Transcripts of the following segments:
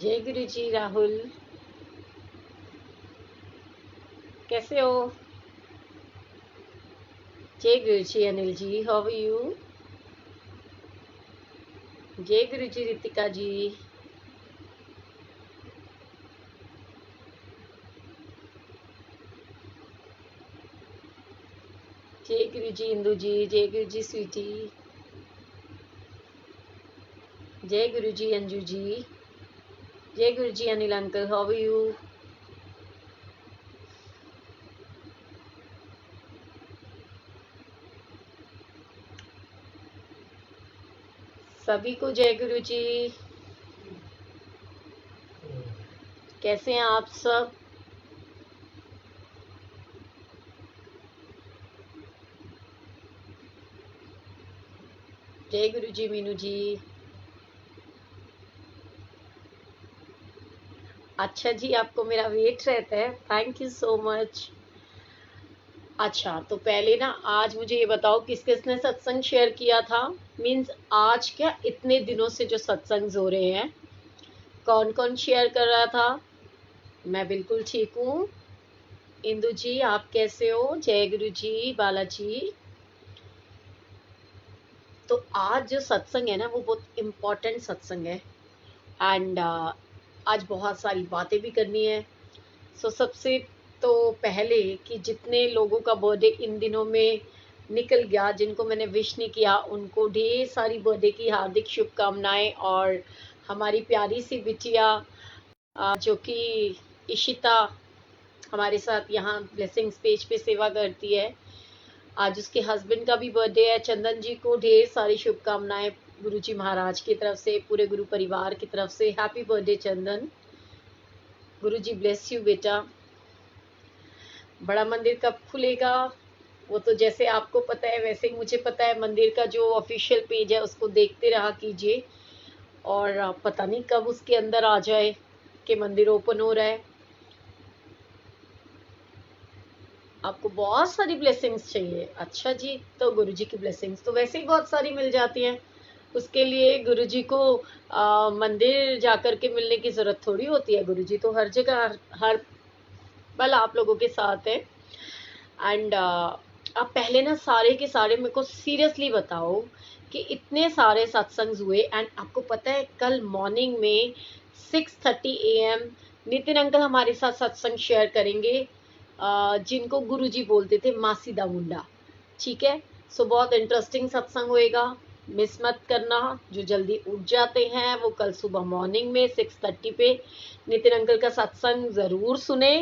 जय गुरु जी। राहुल, कैसे हो? जय गुरु जी। Anil ji, how are you? जय गुरु जी। रितिका जी, जय गुरु जी। इंदू जी, जय गुरु जी। स्वीटी, जय गुरु जी। अंजू जी, जय गुरु जी। Anil uncle, how are you? सभी को जय गुरु जी। कैसे हैं आप सब? जय गुरु जी। मीनू जी, अच्छा जी, आपको मेरा वेट रहता है, थैंक यू सो मच। अच्छा, तो पहले ना आज मुझे ये बताओ किस किसने सत्संग शेयर किया था। मीन्स आज क्या इतने दिनों से जो सत्संग हो रहे हैं, कौन कौन शेयर कर रहा था? मैं बिल्कुल ठीक हूँ। इंदु जी, आप कैसे हो? जय गुरु जी। बालाजी, तो आज जो सत्संग है ना, वो बहुत इम्पोर्टेंट सत्संग है। एंड आज बहुत सारी बातें भी करनी है। सो सबसे तो पहले कि जितने लोगों का बर्थडे इन दिनों में निकल गया, जिनको मैंने विश नहीं किया, उनको ढेर सारी बर्थडे की हार्दिक शुभकामनाएं। और हमारी प्यारी सी बिटिया जो कि इशिता हमारे साथ यहाँ ब्लेसिंग्स पेज पे सेवा करती है, आज उसके हस्बैंड का भी बर्थडे है। चंदन जी को ढेर सारी शुभकामनाएं गुरु जी महाराज की तरफ से, पूरे गुरु परिवार की तरफ से। Happy birthday Chandan, Guru ji bless you बेटा। बड़ा मंदिर कब खुलेगा? वो तो जैसे आपको पता है वैसे ही मुझे पता है। मंदिर का जो ऑफिशियल पेज है उसको देखते रहा कीजिए, और पता नहीं कब उसके अंदर आ जाए कि मंदिर ओपन हो रहा है। आपको बहुत सारी ब्लेसिंग्स चाहिए? अच्छा जी, तो गुरुजी की ब्लेसिंग्स तो वैसे ही बहुत सारी मिल जाती हैं। उसके लिए गुरुजी को मंदिर जाकर के मिलने की जरूरत थोड़ी होती है। गुरुजी तो हर जगह हर पल आप लोगों के साथ है। एंड आप पहले ना सारे के सारे मेरे को सीरियसली बताओ कि इतने सारे सत्संग हुए। एंड आपको पता है कल मॉर्निंग में 6:30 AM नितिन अंकल हमारे साथ सत्संग शेयर करेंगे, जिनको गुरुजी बोलते थे मासीदा मुंडा। ठीक है, सो बहुत इंटरेस्टिंग सत्संग होएगा, मिस मत करना। जो जल्दी उठ जाते हैं वो कल सुबह मॉर्निंग में 6:30 पे नितिन अंकल का सत्संग जरूर सुने।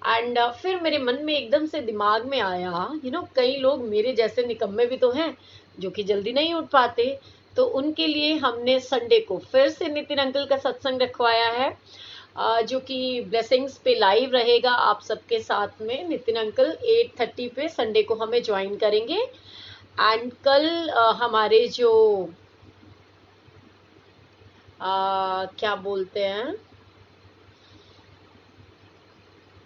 एंड फिर मेरे मन में एकदम से दिमाग में आया, कई लोग मेरे जैसे निकम्मे भी तो हैं जो कि जल्दी नहीं उठ पाते। तो उनके लिए हमने संडे को फिर से नितिन अंकल का सत्संग रखवाया है, जो कि ब्लेसिंग्स पे लाइव रहेगा आप सबके साथ में। नितिन अंकल 8:30 पे संडे को हमें ज्वाइन करेंगे। एंड कल हमारे जो क्या बोलते हैं,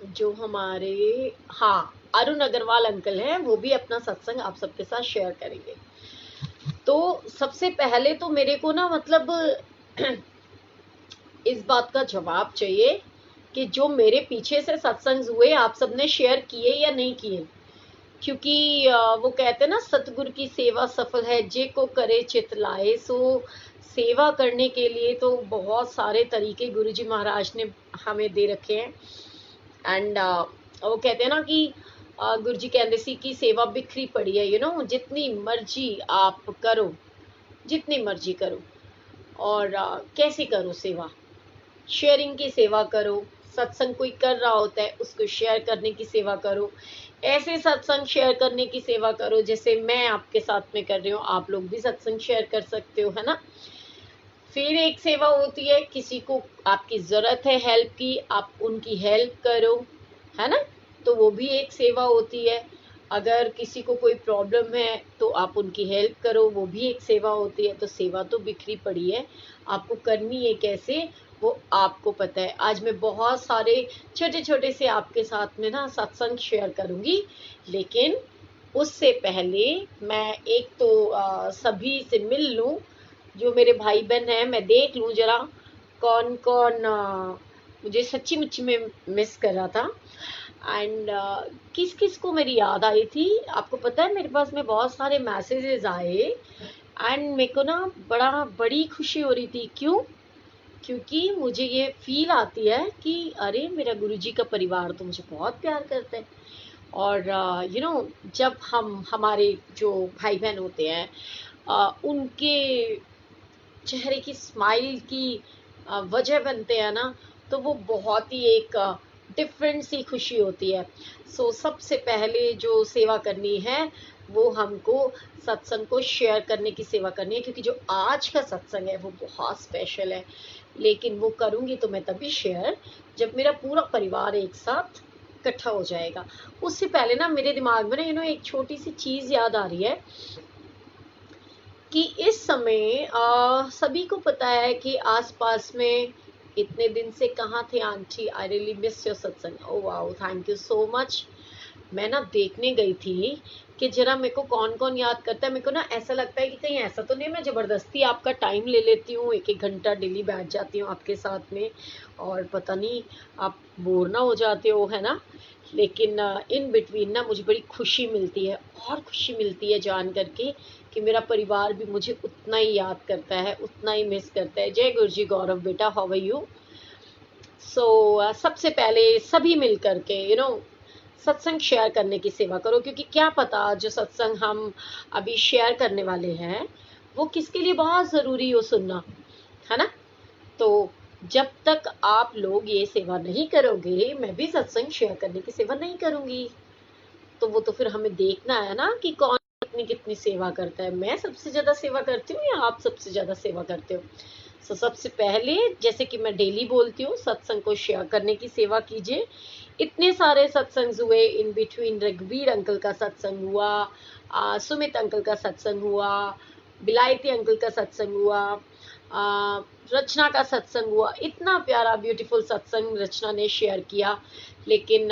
जो हमारे, हाँ, अरुण अग्रवाल अंकल हैं, वो भी अपना सत्संग आप सबके साथ शेयर करेंगे। तो सबसे पहले तो मेरे को ना मतलब इस बात का जवाब चाहिए कि जो मेरे पीछे से सत्संग हुए आप सबने शेयर किए या नहीं किए। क्योंकि वो कहते हैं ना, सतगुरु की सेवा सफल है जे को करे चित लाए। सो सेवा करने के लिए तो बहुत सारे तरीके गुरुजी महाराज ने हमें दे रखे हैं। एंड वो कहते हैं ना कि गुरुजी कहते सी कि सेवा बिखरी पड़ी है, जितनी मर्जी आप करो, जितनी मर्जी करो। और कैसे करो सेवा? शेयरिंग की सेवा करो। सत्संग कोई कर रहा होता है उसको शेयर करने की सेवा करो। ऐसे सत्संग शेयर करने की सेवा करो जैसे मैं आपके साथ में कर रही हूँ, आप लोग भी सत्संग शेयर कर सकते हो, है ना। फिर एक सेवा होती है, किसी को आपकी जरूरत है हेल्प की, आप उनकी हेल्प करो, है ना। तो वो भी एक सेवा होती है। अगर किसी को कोई प्रॉब्लम है तो आप उनकी हेल्प करो, वो भी एक सेवा होती है। तो सेवा तो बिखरी पड़ी है, आपको करनी है कैसे वो आपको पता है। आज मैं बहुत सारे छोटे छोटे से आपके साथ में ना सत्संग शेयर करूंगी, लेकिन उससे पहले मैं एक तो सभी से मिल लूं। जो मेरे भाई बहन हैं, मैं देख लूं जरा कौन कौन मुझे सच्ची मुच्ची में मिस कर रहा था, एंड किस किस को मेरी याद आई थी। आपको पता है मेरे पास में बहुत सारे मैसेजेस आए, एंड मेरे को ना बड़ी खुशी हो रही थी। क्यों? क्योंकि मुझे ये फील आती है कि अरे मेरा गुरुजी का परिवार तो मुझे बहुत प्यार करता है। और जब हम हमारे जो भाई बहन होते हैं, उनके चेहरे की स्माइल की वजह बनते हैं ना, तो वो बहुत ही एक डिफरेंट सी खुशी होती है। सबसे पहले जो सेवा करनी है वो हमको सत्संग को शेयर करने की सेवा करनी है, क्योंकि जो आज का सत्संग है वो बहुत स्पेशल है। लेकिन वो करूँगी तो मैं तभी शेयर जब मेरा पूरा परिवार एक साथ इकट्ठा हो जाएगा। उससे पहले ना मेरे दिमाग में ना एक छोटी सी चीज़ याद आ रही है कि इस समय सभी को पता है कि आसपास में इतने दिन से कहाँ थे aunty. I really miss your satsang. Oh wow, thank you so much. मैं ना देखने गई थी कि जरा मेरे को कौन कौन याद करता है। मेरे को ना ऐसा लगता है कि कहीं ऐसा तो नहीं मैं ज़बरदस्ती आपका टाइम ले लेती हूँ, एक एक घंटा डेली बैठ जाती हूँ आपके साथ में, और पता नहीं आप बोर ना हो जाते हो, है ना। लेकिन इन बिटवीन ना मुझे बड़ी खुशी मिलती है, और खुशी मिलती है जान करके कि मेरा परिवार भी मुझे उतना ही याद करता है, उतना ही मिस करता है। जय गुरुजी गौरव बेटा, हाउ आर यू? सबसे पहले सभी मिल करके सत्संग शेयर करने की सेवा करो, क्योंकि क्या पता जो सत्संग हम अभी शेयर करने वाले हैं वो किसके लिए बहुत ज़रूरी हो सुनना, है ना। तो जब तक आप लोग ये सेवा नहीं करोगे, मैं भी सत्संग शेयर करने की सेवा नहीं करूँगी। तो वो तो फिर हमें देखना है ना कि कौन कितनी कितनी सेवा करता है। मैं सबसे ज़्यादा सेवा करती हूँ या आप सबसे ज़्यादा सेवा करते हो? सबसे पहले, जैसे कि मैं डेली बोलती हूँ, सत्संग को शेयर करने की सेवा कीजिए। इतने सारे सत्संग हुए, इन बिटवीन रघुवीर अंकल का सत्संग हुआ, सुमित अंकल का सत्संग हुआ, बिलायती अंकल का सत्संग हुआ, रचना का सत्संग हुआ। इतना प्यारा ब्यूटीफुल सत्संग रचना ने शेयर किया। लेकिन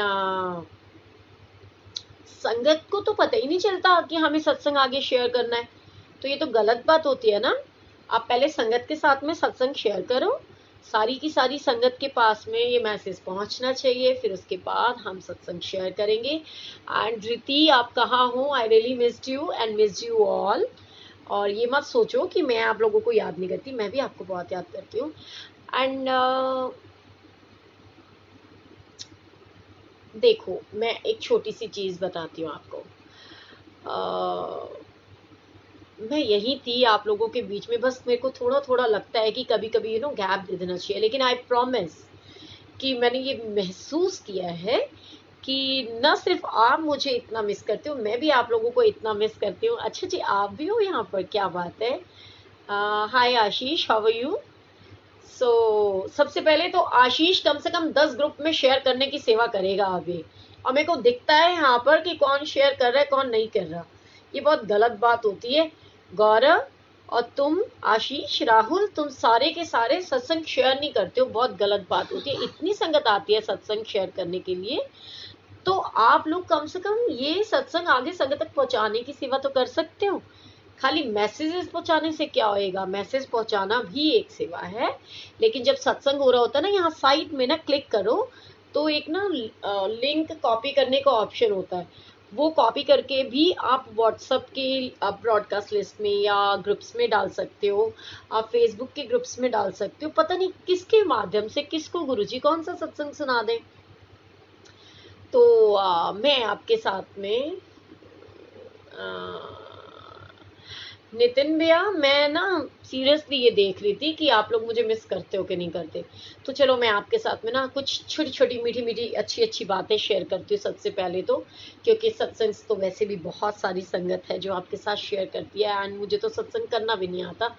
संगत को तो पता ही नहीं चलता कि हमें सत्संग आगे शेयर करना है। तो ये तो गलत बात होती है ना। आप पहले संगत के साथ में सत्संग शेयर करो, सारी की सारी संगत के पास में ये मैसेज पहुंचना चाहिए, फिर उसके बाद हम सत्संग शेयर करेंगे। एंड रीति, आप कहाँ हो? I really missed you and missed you all. और ये मत सोचो कि मैं आप लोगों को याद नहीं करती, मैं भी आपको बहुत याद करती हूँ। एंड देखो, मैं एक छोटी सी चीज़ बताती हूँ आपको। मैं यही थी आप लोगों के बीच में, बस मेरे को थोड़ा थोड़ा लगता है कि कभी कभी गैप दे देना चाहिए। लेकिन आई प्रॉमिस कि मैंने ये महसूस किया है कि न सिर्फ आप मुझे इतना मिस करते हो, मैं भी आप लोगों को इतना मिस करती हूँ। अच्छा जी, आप भी हो यहाँ पर, क्या बात है। हाय आशीष, हाउ आर यू? सबसे पहले तो आशीष कम से कम 10 ग्रुप में शेयर करने की सेवा करेगा अभी। और मेरे को दिखता है यहाँ पर कि कौन शेयर कर रहा है कौन नहीं कर रहा। ये बहुत गलत बात होती है। गौरव और तुम, आशीष, राहुल, तुम सारे के सारे सत्संग शेयर नहीं करते हो, बहुत गलत बात होती है। इतनी संगत आती है सत्संग शेयर करने के लिए, तो आप लोग कम से कम ये सत्संग आगे संगत तक पहुंचाने की सेवा तो कर सकते हो। खाली मैसेजेस पहुंचाने से क्या होएगा? मैसेज पहुंचाना भी एक सेवा है। लेकिन जब सत्संग हो रहा होता है ना, यहाँ साइड में ना क्लिक करो तो एक ना लिंक कॉपी करने का ऑप्शन होता है। वो कॉपी करके भी आप व्हाट्सएप के ब्रॉडकास्ट लिस्ट में या ग्रुप्स में डाल सकते हो, आप फेसबुक के ग्रुप्स में डाल सकते हो। पता नहीं किसके माध्यम से किसको गुरुजी कौन सा सत्संग सुना दें। तो मैं आपके साथ में नितिन भैया, मैं ना सीरियसली ये देख रही थी कि आप लोग मुझे मिस करते हो कि नहीं करते। तो चलो मैं आपके साथ में ना कुछ छोटी छोटी मीठी मीठी अच्छी अच्छी बातें शेयर करती हूँ सबसे पहले तो, क्योंकि सत्संग तो वैसे भी बहुत सारी संगत है जो आपके साथ शेयर करती है, एंड मुझे तो सत्संग करना भी नहीं आता।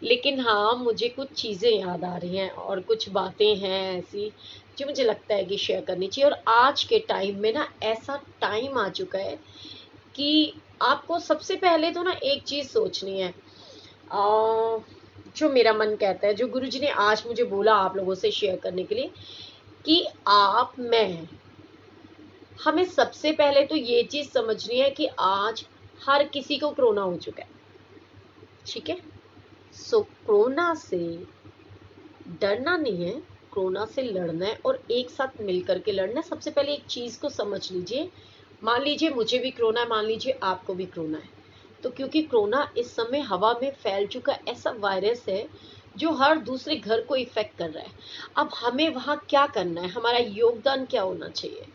लेकिन हाँ, मुझे कुछ चीज़ें याद आ रही हैं और कुछ बातें हैं ऐसी जो मुझे लगता है कि शेयर करनी चाहिए। और आज के टाइम में ना ऐसा टाइम आ चुका है कि आपको सबसे पहले तो ना एक चीज़ सोचनी है, जो मेरा मन कहता है, जो गुरुजी ने आज मुझे बोला आप लोगों से शेयर करने के लिए, कि आप, मैं, हमें सबसे पहले तो ये चीज़ समझनी है कि आज हर किसी को कोरोना हो चुका है, ठीक है। कोरोना से डरना नहीं है, कोरोना से लड़ना है और एक साथ मिल करके लड़ना है। सबसे पहले एक चीज़ को समझ लीजिए, मान लीजिए मुझे भी कोरोना है, मान लीजिए आपको भी कोरोना है, तो क्योंकि कोरोना इस समय हवा में फैल चुका ऐसा वायरस है जो हर दूसरे घर को इफेक्ट कर रहा है। अब हमें वहाँ क्या करना है, हमारा योगदान क्या होना चाहिए।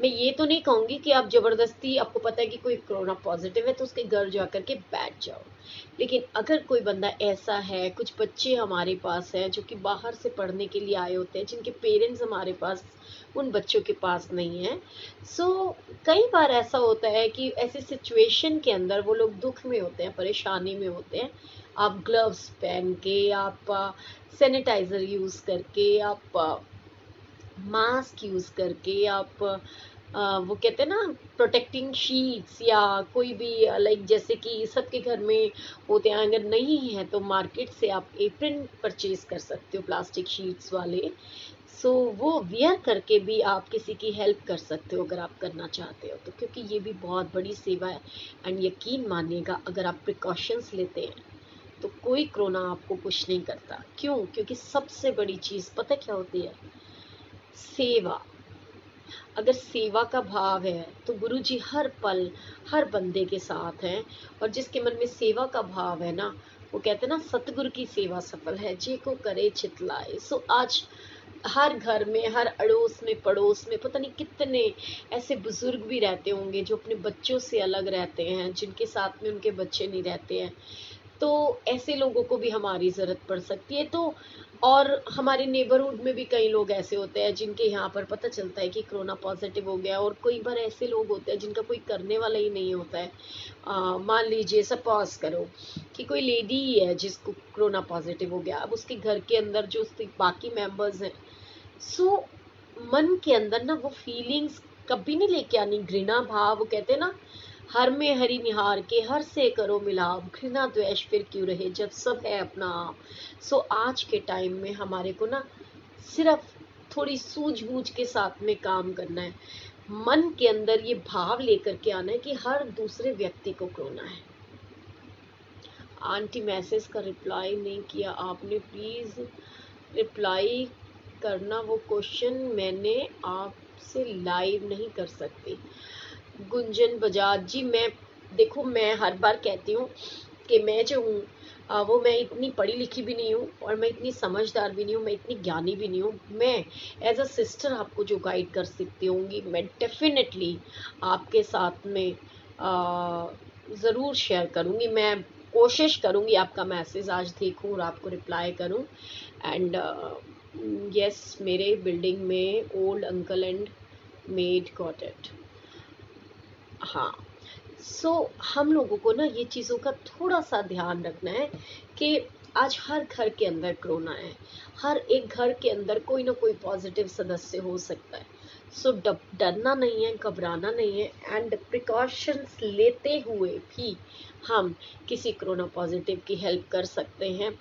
मैं ये तो नहीं कहूँगी कि आप जबरदस्ती, आपको पता है कि कोई कोरोना पॉजिटिव है तो उसके घर जा करके बैठ जाओ, लेकिन अगर कोई बंदा ऐसा है, कुछ बच्चे हमारे पास हैं जो कि बाहर से पढ़ने के लिए आए होते हैं, जिनके पेरेंट्स हमारे पास उन बच्चों के पास नहीं है, सो कई बार ऐसा होता है कि ऐसी सिचुएशन के अंदर वो लोग दुख में होते हैं, परेशानी में होते हैं। आप ग्लव्स पहन के, आप सैनिटाइज़र यूज़ करके, आप मास्क यूज़ करके, आप वो कहते हैं ना प्रोटेक्टिंग शीट्स, या कोई भी लाइक जैसे कि सबके घर में होते हैं, अगर नहीं है तो मार्केट से आप एप्रन परचेज कर सकते हो प्लास्टिक शीट्स वाले। सो वो वियर करके भी आप किसी की हेल्प कर सकते हो अगर आप करना चाहते हो तो, क्योंकि ये भी बहुत बड़ी सेवा है। एंड यकीन मानिएगा, अगर आप प्रिकॉशंस लेते हैं तो कोई कोरोना आपको कुछ नहीं करता। क्यों? क्योंकि सबसे बड़ी चीज़ पता क्या होती है? सेवा। अगर सेवा का भाव है तो गुरुजी हर पल हर बंदे के साथ हैं, और जिसके मन में सेवा का भाव है ना, वो कहते हैं ना, सतगुरु की सेवा सफल है जे को करे चितलाए। सो आज हर घर में, हर अड़ोस में, पड़ोस में पता नहीं कितने ऐसे बुजुर्ग भी रहते होंगे जो अपने बच्चों से अलग रहते हैं, जिनके साथ में उनके बच्चे नहीं रहते हैं। तो ऐसे लोगों को भी हमारी ज़रूरत पड़ सकती है। तो और हमारे नेबरहुड में भी कई लोग ऐसे होते हैं जिनके यहाँ पर पता चलता है कि कोरोना पॉजिटिव हो गया, और कई बार ऐसे लोग होते हैं जिनका कोई करने वाला ही नहीं होता है। मान लीजिए सपोज करो कि कोई लेडी ही है जिसको कोरोना पॉजिटिव हो गया, अब उसके घर के अंदर जो उसके बाकी मेंबर्स हैं, सो मन के अंदर ना वो फीलिंग्स कभी नहीं लेके आनी, घृणा भाव। वो कहते हैं ना, हर में हरि निहार के हर से करो मिलाप, घृणा द्वेष फिर क्यों रहे जब सब है अपना आप। सो आज के टाइम में हमारे को ना सिर्फ थोड़ी सूझबूझ के साथ में काम करना है, मन के अंदर ये भाव लेकर के आना है कि हर दूसरे व्यक्ति को कोरोना है। आंटी मैसेज का रिप्लाई नहीं किया आपने, प्लीज़ रिप्लाई करना। वो क्वेश्चन मैंने आपसे लाइव नहीं कर सकती। गुंजन बजाज जी, मैं देखो, मैं हर बार कहती हूँ कि मैं जो हूँ वो मैं इतनी पढ़ी लिखी भी नहीं हूँ, और मैं इतनी समझदार भी नहीं हूँ, मैं इतनी ज्ञानी भी नहीं हूँ। मैं एज अ सिस्टर आपको जो गाइड कर सकती होंगी, मैं डेफिनेटली आपके साथ में ज़रूर शेयर करूँगी। मैं कोशिश करूँगी आपका मैसेज आज देखूँ और आपको रिप्लाई करूँ। एंड यस, मेरे बिल्डिंग में old uncle and made got it. हाँ, सो हम लोगों को ना ये चीज़ों का थोड़ा सा ध्यान रखना है कि आज हर घर के अंदर कोरोना है, हर एक घर के अंदर कोई ना कोई पॉजिटिव सदस्य हो सकता है। सो डरना नहीं है, घबराना नहीं है, एंड प्रिकॉशंस लेते हुए भी हम किसी कोरोना पॉजिटिव की हेल्प कर सकते हैं।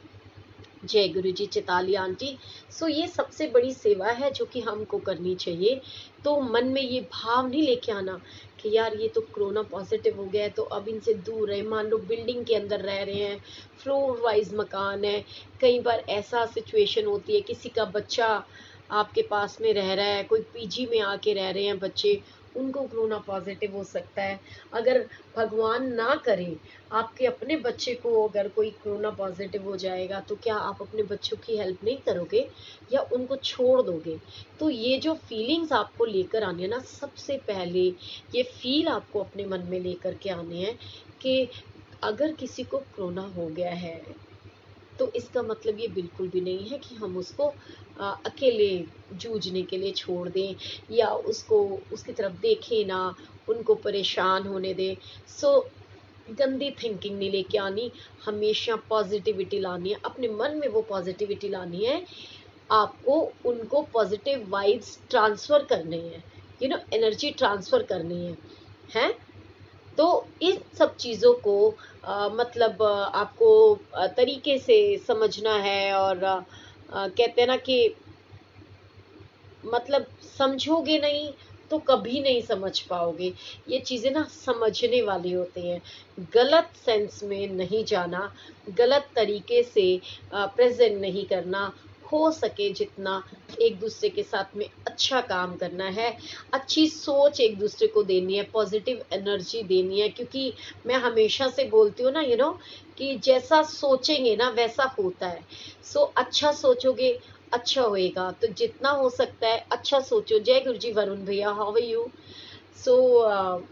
जय गुरु जी, चिताली आंटी। सो ये सबसे बड़ी सेवा है जो कि हमको करनी चाहिए। तो मन में ये भाव नहीं लेके आना कि यार ये तो कोरोना पॉजिटिव हो गया है तो अब इनसे दूर रहे। मान लो बिल्डिंग के अंदर रह रहे हैं, फ्लोर वाइज मकान है, कई बार ऐसा सिचुएशन होती है किसी का बच्चा आपके पास में रह रहा है, कोई पीजी में आके रह रहे हैं बच्चे, उनको कोरोना पॉजिटिव हो सकता है। अगर भगवान ना करे आपके अपने बच्चे को अगर कोई कोरोना पॉजिटिव हो जाएगा, तो क्या आप अपने बच्चों की हेल्प नहीं करोगे या उनको छोड़ दोगे? तो ये जो फीलिंग्स आपको लेकर आने हैं ना, सबसे पहले ये फील आपको अपने मन में लेकर के आने हैं कि अगर किसी को कोरोना हो गया है तो इसका मतलब ये बिल्कुल भी नहीं है कि हम उसको अकेले जूझने के लिए छोड़ दें, या उसको उसकी तरफ देखें ना, उनको परेशान होने दें। सो गंदी थिंकिंग नहीं लेके आनी, हमेशा पॉजिटिविटी लानी है, अपने मन में वो पॉजिटिविटी लानी है। आपको उनको पॉजिटिव वाइब्स ट्रांसफ़र करने हैं, एनर्जी ट्रांसफ़र करनी है। तो इस सब चीज़ों को मतलब आपको तरीके से समझना है, और कहते हैं ना कि मतलब समझोगे नहीं तो कभी नहीं समझ पाओगे। ये चीज़ें ना समझने वाली होती हैं, गलत सेंस में नहीं जाना, गलत तरीके से प्रेजेंट नहीं करना, हो सके जितना एक दूसरे के साथ में अच्छा काम करना है, अच्छी सोच एक दूसरे को देनी है, पॉजिटिव एनर्जी देनी है। क्योंकि मैं हमेशा से बोलती हूँ ना कि जैसा सोचेंगे ना वैसा होता है। सो अच्छा सोचोगे अच्छा होएगा, तो जितना हो सकता है अच्छा सोचो। जय गुरु जी वरुण भैया, हाउ आर यू? सो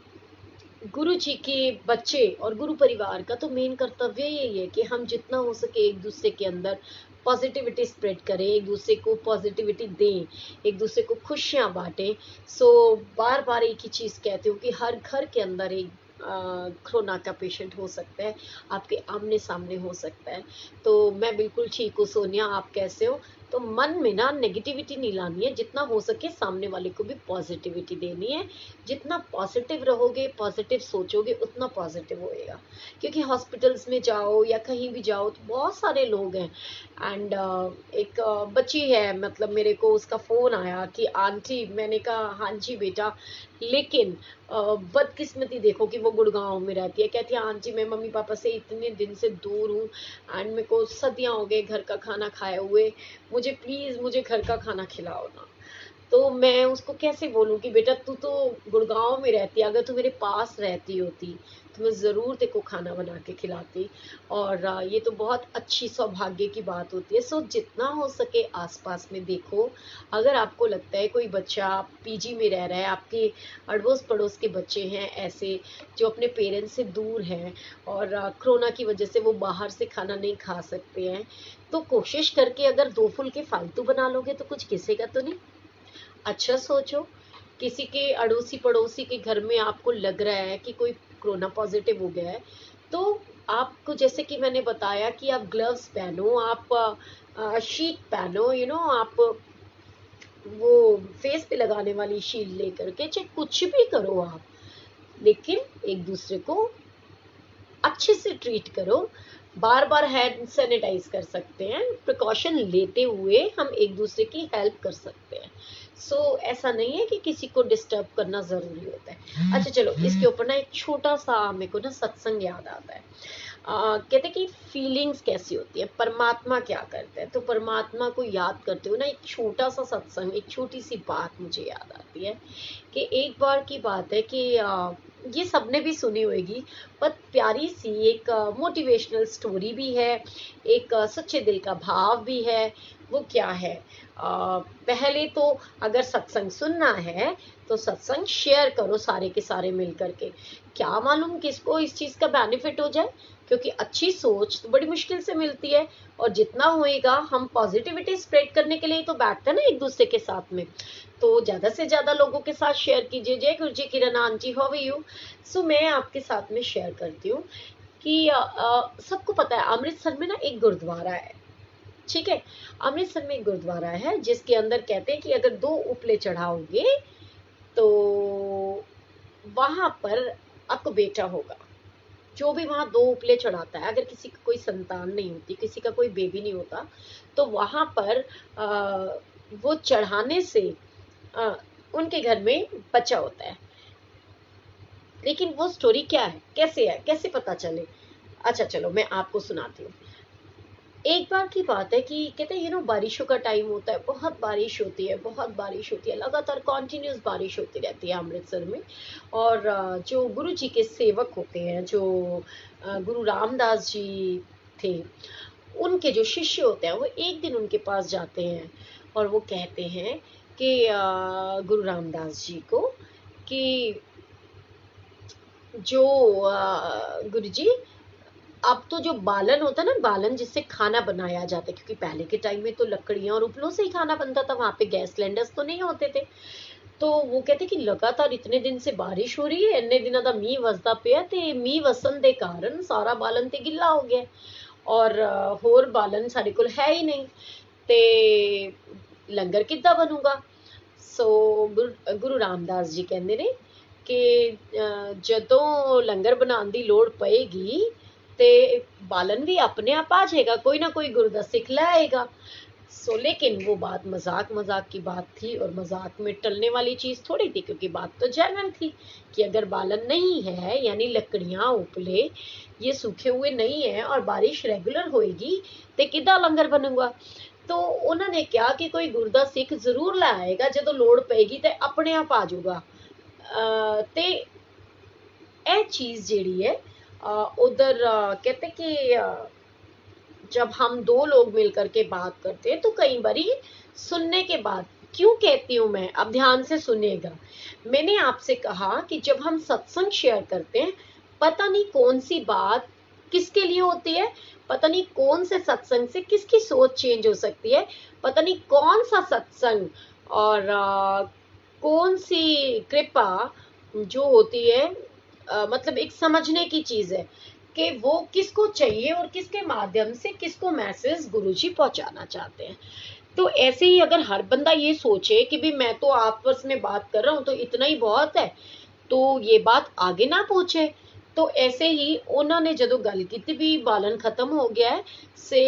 गुरु जी के बच्चे और गुरु परिवार का तो मेन कर्तव्य यही है कि हम जितना हो सके एक दूसरे के अंदर पॉजिटिविटी स्प्रेड करें, एक दूसरे को पॉजिटिविटी दें, एक दूसरे को खुशियां बांटें। सो बार बार एक ही चीज़ कहती हूँ कि हर घर के अंदर एक कोरोना का पेशेंट हो सकता है, आपके आमने सामने हो सकता है। तो मैं बिल्कुल ठीक हूँ सोनिया, आप कैसे हो? तो मन में ना नेगेटिविटी नहीं लानी है, जितना हो सके सामने वाले को भी पॉजिटिविटी देनी है। जितना पॉजिटिव रहोगे, पॉजिटिव सोचोगे, उतना पॉजिटिव होएगा। क्योंकि हॉस्पिटल्स में जाओ या कहीं भी जाओ तो बहुत सारे लोग हैं। एंड एक बच्ची है, मतलब मेरे को उसका फ़ोन आया कि आंटी, मैंने कहा हाँ जी बेटा, लेकिन बदकिस्मती देखो कि वो गुड़गांव में रहती है। कहती है आंटी मैं मम्मी पापा से इतने दिन से दूर हूँ एंड मेरे को सदियाँ हो गए घर का खाना खाए हुए, मुझे प्लीज़ मुझे घर का खाना खिलाओ ना। तो मैं उसको कैसे बोलूँ कि बेटा तू तो गुड़गांव में रहती है, अगर तू मेरे पास रहती होती तो मैं ज़रूर तेरे को खाना बना के खिलाती। और ये तो बहुत अच्छी सौभाग्य की बात होती है। सो जितना हो सके आसपास में देखो। अगर आपको लगता है कोई बच्चा पीजी में रह रहा है, आपके अड़ोस पड़ोस के बच्चे हैं ऐसे जो अपने पेरेंट्स से दूर हैं और कोरोना की वजह से वो बाहर से खाना नहीं खा सकते हैं, तो कोशिश करके अगर दो फुलके फालतू बना लोगे तो कुछ घिसेगा तो नहीं। अच्छा सोचो, किसी के अड़ोसी पड़ोसी के घर में आपको लग रहा है कि कोई कोरोना पॉजिटिव हो गया है, तो आपको जैसे कि मैंने बताया कि आप ग्लव्स पहनो, आप शीट पहनो, आप वो फेस पे लगाने वाली शील्ड लेकर के, चाहे कुछ भी करो आप, लेकिन एक दूसरे को अच्छे से ट्रीट करो। बार बार हैंड सैनिटाइज कर सकते हैं, प्रिकॉशन लेते हुए हम एक दूसरे की हेल्प कर सकते हैं। ऐसा नहीं है कि किसी को डिस्टर्ब करना ज़रूरी होता है। अच्छा चलो, इसके ऊपर ना एक छोटा सा मेरे को ना सत्संग याद आता है। कहते कि फीलिंग्स कैसी होती है, परमात्मा क्या करता है। तो परमात्मा को याद करते हुए ना एक छोटा सा सत्संग, एक छोटी सी बात मुझे याद आती है कि एक बार की बात है कि ये सबने भी सुनी होगी, पर प्यारी सी एक मोटिवेशनल स्टोरी भी है, एक सच्चे दिल का भाव भी है। वो क्या है? पहले तो अगर सत्संग सुनना है तो सत्संग शेयर करो सारे के सारे मिल करके। क्या मालूम किसको इस चीज़ का बेनिफिट हो जाए, क्योंकि अच्छी सोच तो बड़ी मुश्किल से मिलती है। और जितना होएगा, हम पॉजिटिविटी स्प्रेड करने के लिए तो बैठते हैं ना एक दूसरे के साथ में, तो ज़्यादा से ज़्यादा लोगों के साथ शेयर कीजिए। जय गुरु जी किरण आंटी, हाउ आर यू? मैं आपके साथ में शेयर करती हूँ कि सबको पता है अमृतसर में ना एक गुरुद्वारा है, ठीक है? अमृतसर में एक गुरुद्वारा है जिसके अंदर कहते हैं कि अगर 2 उपले चढ़ाओगे तो वहां पर आपको बेटा होगा। जो भी वहां 2 उपले चढ़ाता है, अगर किसी का कोई संतान नहीं होती, किसी का कोई बेबी नहीं होता, तो वहां पर वो चढ़ाने से अ, उनके घर में बच्चा होता है। लेकिन वो स्टोरी क्या है, कैसे पता चले? अच्छा चलो, मैं आपको सुनाती हूँ। एक बार की बात है कि कहते हैं बारिशों का टाइम होता है, बहुत बारिश होती है, बहुत बारिश होती है, लगातार कॉन्टिन्यूस बारिश होती रहती है अमृतसर में। और जो गुरु जी के सेवक होते हैं, जो गुरु रामदास जी थे, उनके जो शिष्य होते हैं, वो एक दिन उनके पास जाते हैं और वो कहते हैं कि गुरु रामदास जी को कि जो गुरु जी, अब तो जो बालन होता है ना, बालन जिससे खाना बनाया जाता है, क्योंकि पहले के टाइम में तो लकड़ियां और उपलों से ही खाना बनता था, वहां पे गैस सिलेंडर्स तो नहीं होते थे। तो वो कहते कि लगातार इतने दिन से बारिश हो रही है, इतने दिनों का मीह वसदा पिया, ते मीह वसन के कारण सारा बालन ते गिल्ला हो गया और होर बालन सारे कोल है ही नहीं, ते लंगर किद्दां बनूगा। गुरु रामदास जी कहते ने कि ਜਦੋਂ लंगर बनाने की लोड़ पएगी ते बालन भी अपने आप आ जाएगा, कोई ना कोई गुरु दा सिख लाएगा। लेकिन वो बात मजाक मजाक की बात थी और मजाक में टलने वाली चीज़ थोड़ी थी, क्योंकि बात तो जेन्युइन थी कि अगर बालन नहीं है, यानी लकड़ियाँ उपले ये सूखे हुए नहीं है और बारिश रेगुलर होएगी, तो किदा लंगर बनूंगा। तो उन्होंने क्या कि कोई गुरदा सिख जरूर लाएगा, जो लोड़ पेगी तो अपने आप आ जाऊगा। ते यह चीज जी है उधर कहते कि जब हम दो लोग मिलकर के बात करते हैं तो कई बारी सुनने के बाद, क्यों कहती हूं मैं, अब ध्यान से सुनिएगा। मैंने आपसे कहा कि जब हम सत्संग शेयर करते हैं, पता नहीं कौन सी बात किसके लिए होती है, पता नहीं कौन से सत्संग से किसकी सोच चेंज हो सकती है, पता नहीं कौन सा सत्संग और कौन सी कृपा जो होती है, मतलब एक समझने की चीज है कि वो किसको चाहिए और किसके माध्यम से किसको मैसेज गुरुजी पहुंचाना चाहते हैं। तो ऐसे ही अगर हर बंदा ये सोचे कि भी मैं तो आपस में बात कर रहा हूं तो इतना ही बहुत है, तो ये बात आगे ना पहुंचे। तो ऐसे ही उन्होंने जो गल की भी बालन खत्म हो गया है से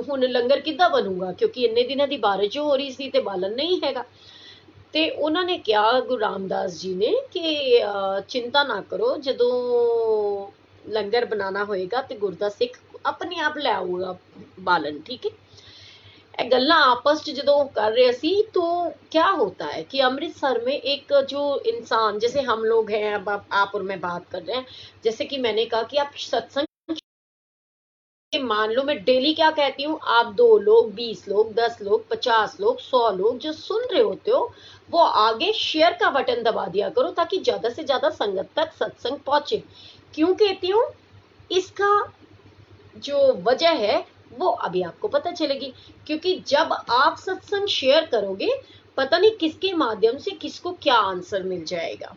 हुण लंगर किद्दां बनूगा, क्योंकि इन्ने दिनों की बारिश हो रही सी ते बालन नहीं हैगा। ते उन्होंने क्या गुरु रामदास जी ने कि चिंता ना करो, जदों लंगर बनाना होएगा तो गुरदा सिख अपने आप ले आऊगा बालन, ठीक है। गल्लां आपस च जो कर रहे सी, तो क्या होता है कि अमृतसर में एक जो इंसान, जैसे हम लोग हैं, अब आप और मैं बात कर रहे हैं, जैसे कि मैंने कहा कि आप सत्संग, मान लो मैं डेली क्या कहती हूँ, आप 2 लोग, 20 लोग, 10 लोग, 50 लोग, 100 लोग जो सुन रहे होते हो, वो आगे शेयर का बटन दबा दिया करो ताकि ज्यादा से ज्यादा संगत तक सत्संग पहुंचे। क्यों कहती हूँ, इसका जो वजह है वो अभी आपको पता चलेगी। क्योंकि जब आप सत्संग शेयर करोगे, पता नहीं किसके माध्यम से किसको क्या आंसर मिल जाएगा,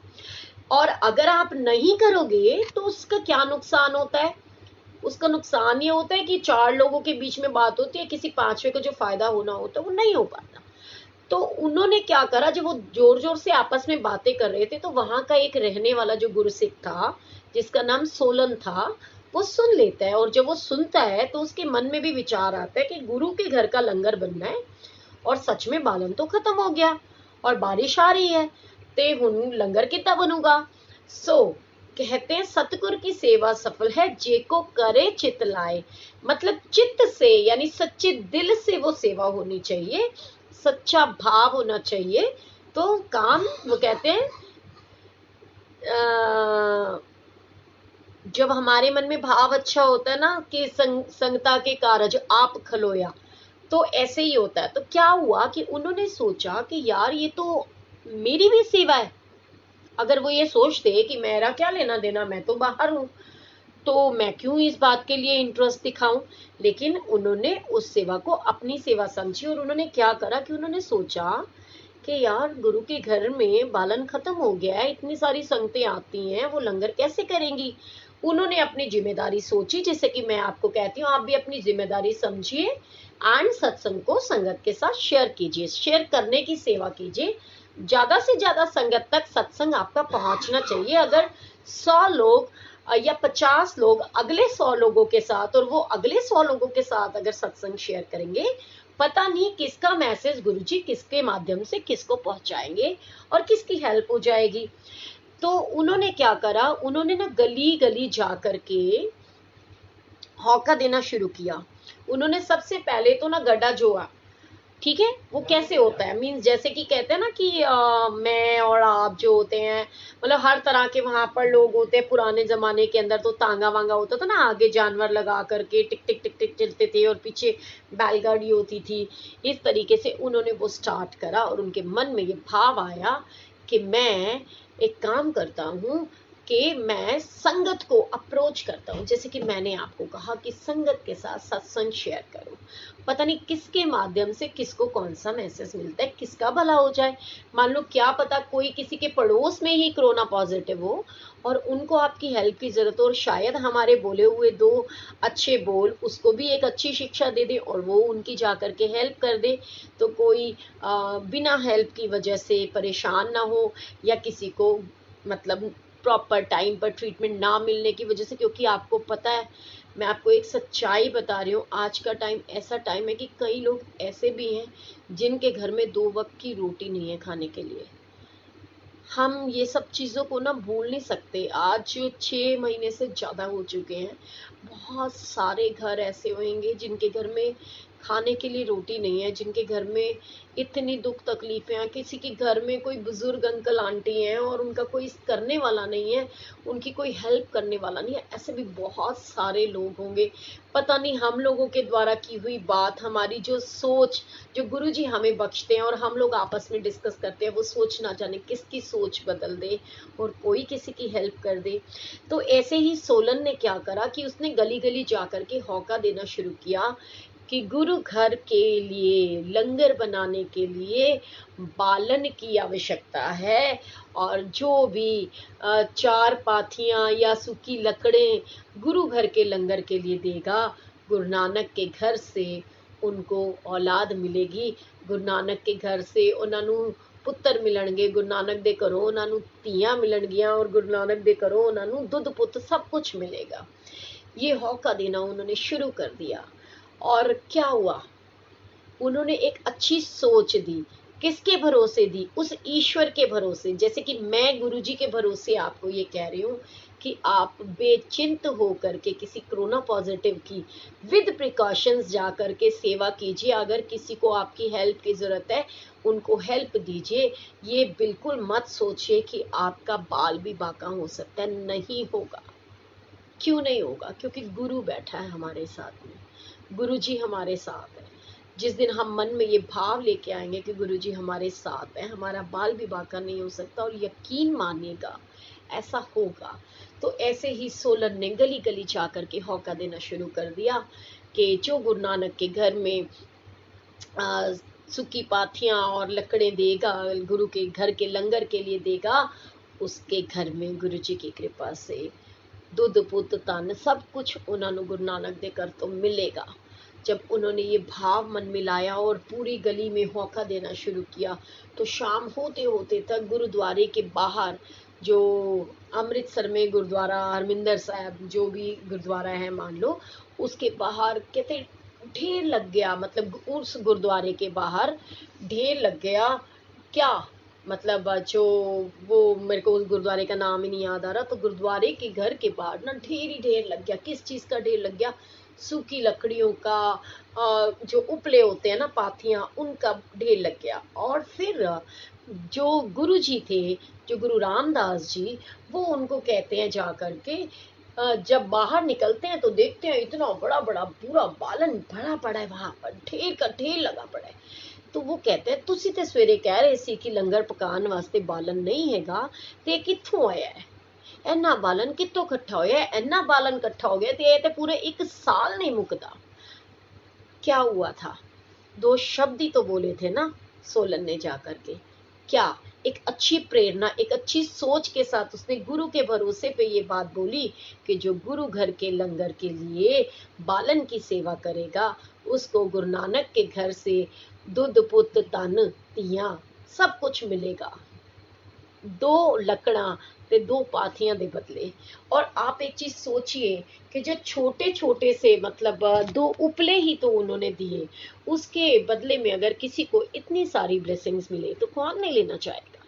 और अगर आप नहीं करोगे तो उसका क्या नुकसान होता है। उसका नुकसान ये होता है कि 4 लोगों के बीच में बात होती है, किसी 5वें को जो फायदा होना होता है वो नहीं हो पाता। तो उन्होंने क्या करा, जब वो जोर जोर से आपस में बातें कर रहे थे, तो वहां का एक रहने वाला जो गुरसिख था, जिसका नाम सोलन था, वो सुन लेता है। और जब वो सुनता है तो उसके मन में भी विचार आता है कि गुरु के घर का लंगर बनना है, और सच में बालन तो खत्म हो गया और बारिश आ रही है, ते हुन लंगर कितना बनूगा। कहते हैं सतगुर की सेवा सफल है जेको करे चित लाए, मतलब चित्त से यानी सच्चे दिल से वो सेवा होनी चाहिए, सच्चा भाव होना चाहिए, तो काम वो कहते हैं जब हमारे मन में भाव अच्छा होता है ना कि संगता के कारज आप खलोया, तो ऐसे ही होता है। तो क्या हुआ कि उन्होंने सोचा कि यार ये तो मेरी भी सेवा है। अगर वो ये सोचते कि मेरा क्या लेना देना, मैं तो बाहर हूं, तो मैं क्यों इस बात के लिए इंटरेस्ट दिखाऊं। लेकिन उन्होंने उस सेवा को अपनी सेवा समझी, और उन्होंने क्या करा कि उन्होंने सोचा कि यार गुरु के घर में बालन खत्म हो गया है, इतनी सारी संगतें आती हैं, वो लंगर कैसे करेंगी। उन्होंने अपनी जिम्मेदारी सोची, जैसे कि मैं आपको कहती हूँ, आप भी अपनी जिम्मेदारी समझिए एंड सत्संग को संगत के साथ शेयर कीजिए, शेयर करने की सेवा कीजिए। ज्यादा से ज्यादा संगत तक सत्संग आपका पहुंचना चाहिए। अगर 100 लोग या 50 लोग अगले 100 लोगों के साथ, और वो अगले 100 लोगों के साथ अगर सत्संग शेयर करेंगे, पता नहीं किसका मैसेज गुरुजी किसके माध्यम से किसको पहुंचाएंगे और किसकी हेल्प हो जाएगी। तो उन्होंने क्या करा, उन्होंने ना गली गली जा करके हौका देना शुरू किया। उन्होंने सबसे पहले तो ना गड्ढा जोआ, ठीक है, वो कैसे होता है, मीन्स जैसे कि कहते हैं ना कि मैं और आप जो होते हैं, मतलब हर तरह के वहां पर लोग होते हैं। पुराने जमाने के अंदर तो तांगा वांगा होता था ना, आगे जानवर लगा करके टिक टिक टिक टिक चलते थे और पीछे बैलगाड़ी होती थी। इस तरीके से उन्होंने वो स्टार्ट करा, और उनके मन में ये भाव आया कि मैं एक काम करता हूँ कि मैं संगत को अप्रोच करता हूँ। जैसे कि मैंने आपको कहा कि संगत के साथ सत्संग शेयर करो, पता नहीं किसके माध्यम से किसको कौन सा मैसेज मिलता है, किसका भला हो जाए। मान लो क्या पता कोई किसी के पड़ोस में ही कोरोना पॉजिटिव हो और उनको आपकी हेल्प की जरूरत हो, और शायद हमारे बोले हुए 2 अच्छे बोल उसको भी एक अच्छी शिक्षा दे दे और वो उनकी जाकर के हेल्प कर दे। तो कोई बिना हेल्प की वजह से परेशान ना हो, या किसी को मतलब प्रॉपर टाइम पर ट्रीटमेंट ना मिलने की वजह से। क्योंकि आपको पता है, मैं आपको एक सच्चाई बता रही हूँ, आज का टाइम ऐसा टाइम है कि कई लोग ऐसे भी हैं जिनके घर में 2 वक्त की रोटी नहीं है खाने के लिए। हम ये सब चीज़ों को ना भूल नहीं सकते। आज 6 महीने से ज़्यादा हो चुके हैं। बहुत सारे घर ऐसे होंगे जिनके घर में खाने के लिए रोटी नहीं है, जिनके घर में इतनी दुख तकलीफें हैं, किसी के घर में कोई बुजुर्ग अंकल आंटी हैं और उनका कोई करने वाला नहीं है, उनकी कोई हेल्प करने वाला नहीं है। ऐसे भी बहुत सारे लोग होंगे। पता नहीं हम लोगों के द्वारा की हुई बात, हमारी जो सोच, जो गुरुजी हमें बख्शते हैं और हम लोग आपस में डिस्कस करते हैं, वो सोच ना जाने किसकी सोच बदल दे और कोई किसी की हेल्प कर दे। तो ऐसे ही सोलन ने क्या करा कि उसने गली गली जा करके हौका देना शुरू किया कि गुरु घर के लिए लंगर बनाने के लिए बालन की आवश्यकता है, और जो भी चार पाथियां या सूखी लकड़ें गुरु घर के लंगर के लिए देगा, गुरु नानक के घर से उनको औलाद मिलेगी। गुरु नानक के घर से उन्होंने पुत्र मिलणगे, गुरु नानक दे घरों उन्होंने ਧੀਆਂ मिलणगियां और गुरु नानक दे घरों उन्होंने दुध पुत सब कुछ मिलेगा। ये हौका देना उन्होंने शुरू कर दिया। और क्या हुआ, उन्होंने एक अच्छी सोच दी। किसके भरोसे दी? उस ईश्वर के भरोसे। जैसे कि मैं गुरुजी के भरोसे आपको ये कह रही हूँ कि आप बेचिंत हो करके किसी कोरोना पॉजिटिव की विद प्रिकॉशंस जा करके सेवा कीजिए। अगर किसी को आपकी हेल्प की ज़रूरत है, उनको हेल्प दीजिए। ये बिल्कुल मत सोचिए कि आपका बाल भी बाका हो सकता है, नहीं होगा। क्यों नहीं होगा? क्योंकि गुरु बैठा है हमारे साथ में, गुरु जी हमारे साथ है। जिस दिन हम मन में ये भाव लेके आएंगे कि गुरु जी हमारे साथ है, हमारा बाल भी बाका नहीं हो सकता, और यकीन मानिएगा ऐसा होगा। तो ऐसे ही सोलन ने गली गली जा करके हौका देना शुरू कर दिया कि जो गुरु नानक के घर में आ, सूखी पाथियां और लकड़ें देगा, गुरु के घर के लंगर के लिए देगा, उसके घर में गुरु जी की कृपा से दुध पुत तन सब कुछ उन्होंने गुरु नानक दे कर तो मिलेगा। जब उन्होंने ये भाव मन में लाया और पूरी गली में हौका देना शुरू किया, तो शाम होते होते तक गुरुद्वारे के बाहर, जो अमृतसर में गुरुद्वारा हरमिंदर साहब जो भी गुरुद्वारा है मान लो, उसके बाहर कहते ढेर लग गया। मतलब उस गुरुद्वारे के बाहर ढेर लग गया। क्या मतलब जो, वो मेरे को उस गुरुद्वारे का नाम ही नहीं याद आ रहा। तो गुरुद्वारे के घर के बाहर ना ढेर ही ढेर लग गया। किस चीज़ का ढेर लग गया? सूखी लकड़ियों का, जो उपले होते हैं ना पाथियां, उनका ढेर लग गया। और फिर जो गुरु जी थे, जो गुरु रामदास जी, वो उनको कहते हैं जा करके, जब बाहर निकलते हैं तो देखते हैं इतना बड़ा बड़ा पूरा बालन भरा पड़ा है, वहां पर ढेर का ढेर लगा पड़ा है। तो वो कहते हैं ਤੁਸੀਂ ਤੇ ਸਵੇਰੇ ਕਹਿ ਰਹੇ ਸੀ ਕਿ ਲੰਗਰ ਪਕਾਉਣ ਵਾਸਤੇ ਬਾਲਣ ਨਹੀਂ ਹੈਗਾ, ਤੇ ਕਿੱਥੋਂ ਆਇਆ ਹੈ? ਇੰਨਾ ਬਾਲਣ ਕਿੱਥੋਂ ਇਕੱਠਾ ਹੋਇਆ ਹੈ? ਇੰਨਾ ਬਾਲਣ ਇਕੱਠਾ ਹੋ ਗਿਆ ਤੇ ਇਹ ਤੇ पूरे 1 साल नहीं मुकदा। क्या हुआ था? 2 शब्द ही तो बोले थे ना सोलन ने जाकर के। क्या एक अच्छी प्रेरणा, एक अच्छी सोच के साथ उसने गुरु के भरोसे पे ये बात बोली कि जो गुरु घर के लंगर के लिए बालन की सेवा करेगा, उसको गुरु नानक के घर से दुध पुत तन तियां सब कुछ मिलेगा। 2 लकड़ा ते 2 पाथियां दे बदले। और आप एक चीज सोचिए कि जो छोटे छोटे से मतलब 2 उपले ही तो उन्होंने दिए, उसके बदले में अगर किसी को इतनी सारी ब्लेसिंग्स मिले तो कौन नहीं लेना चाहेगा?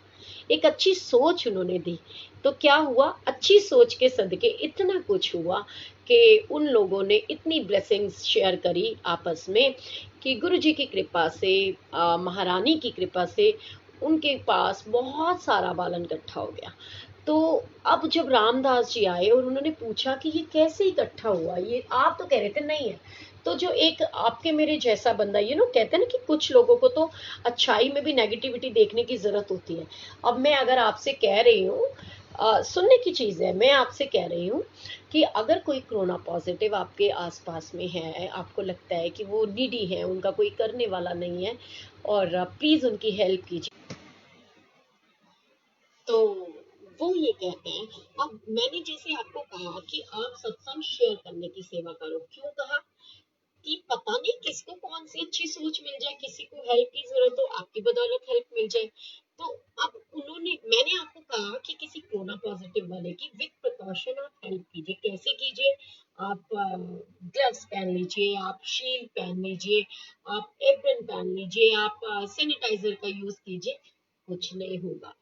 एक अच्छी सोच उन्होंने दी। तो क्या हुआ? अच्छी सोच के सदके इतना कुछ हुआ कि उन लोगों ने इतनी ब्लेसिंग्स शेयर करी आपस में कि गुरु जी की कृपा से, महारानी की कृपा से उनके पास बहुत सारा बालन इकट्ठा हो गया। तो अब जब रामदास जी आए और उन्होंने पूछा कि ये कैसे इकट्ठा हुआ, ये आप तो कह रहे थे नहीं है। तो जो एक आपके मेरे जैसा बंदा, कहते हैं ना कि कुछ लोगों को तो अच्छाई में भी नेगेटिविटी देखने की जरूरत होती है। अब मैं अगर आपसे कह रही हूँ, सुनने की चीज़ है, मैं आपसे कह रही हूँ कि अगर कोई कोरोना पॉजिटिव आपके आसपास में है, आपको लगता है कि वो नीडी है, उनका कोई करने वाला नहीं है, और प्लीज़ उनकी हेल्प कीजिए। तो वो ये कहते हैं। अब मैंने जैसे आपको कहा कि आप सत्संग शेयर करने की सेवा करो, क्यों कहा? कि पता नहीं किसको कौन सी अच्छी सोच मिल जाए, किसी को हेल्प की जरूरत हो, आपकी बदौलत हेल्प मिल जाए। तो अब मैंने आपको कहा कि किसी कोरोना पॉजिटिव वाले की विद प्रिकॉशन आप हेल्प कीजिए। कैसे कीजिए? आप ग्लव्स पहन लीजिए, आप शील्ड पहन लीजिए, आप एप्रन पहन लीजिए, आप सैनिटाइजर का यूज कीजिए। कुछ नहीं होगा।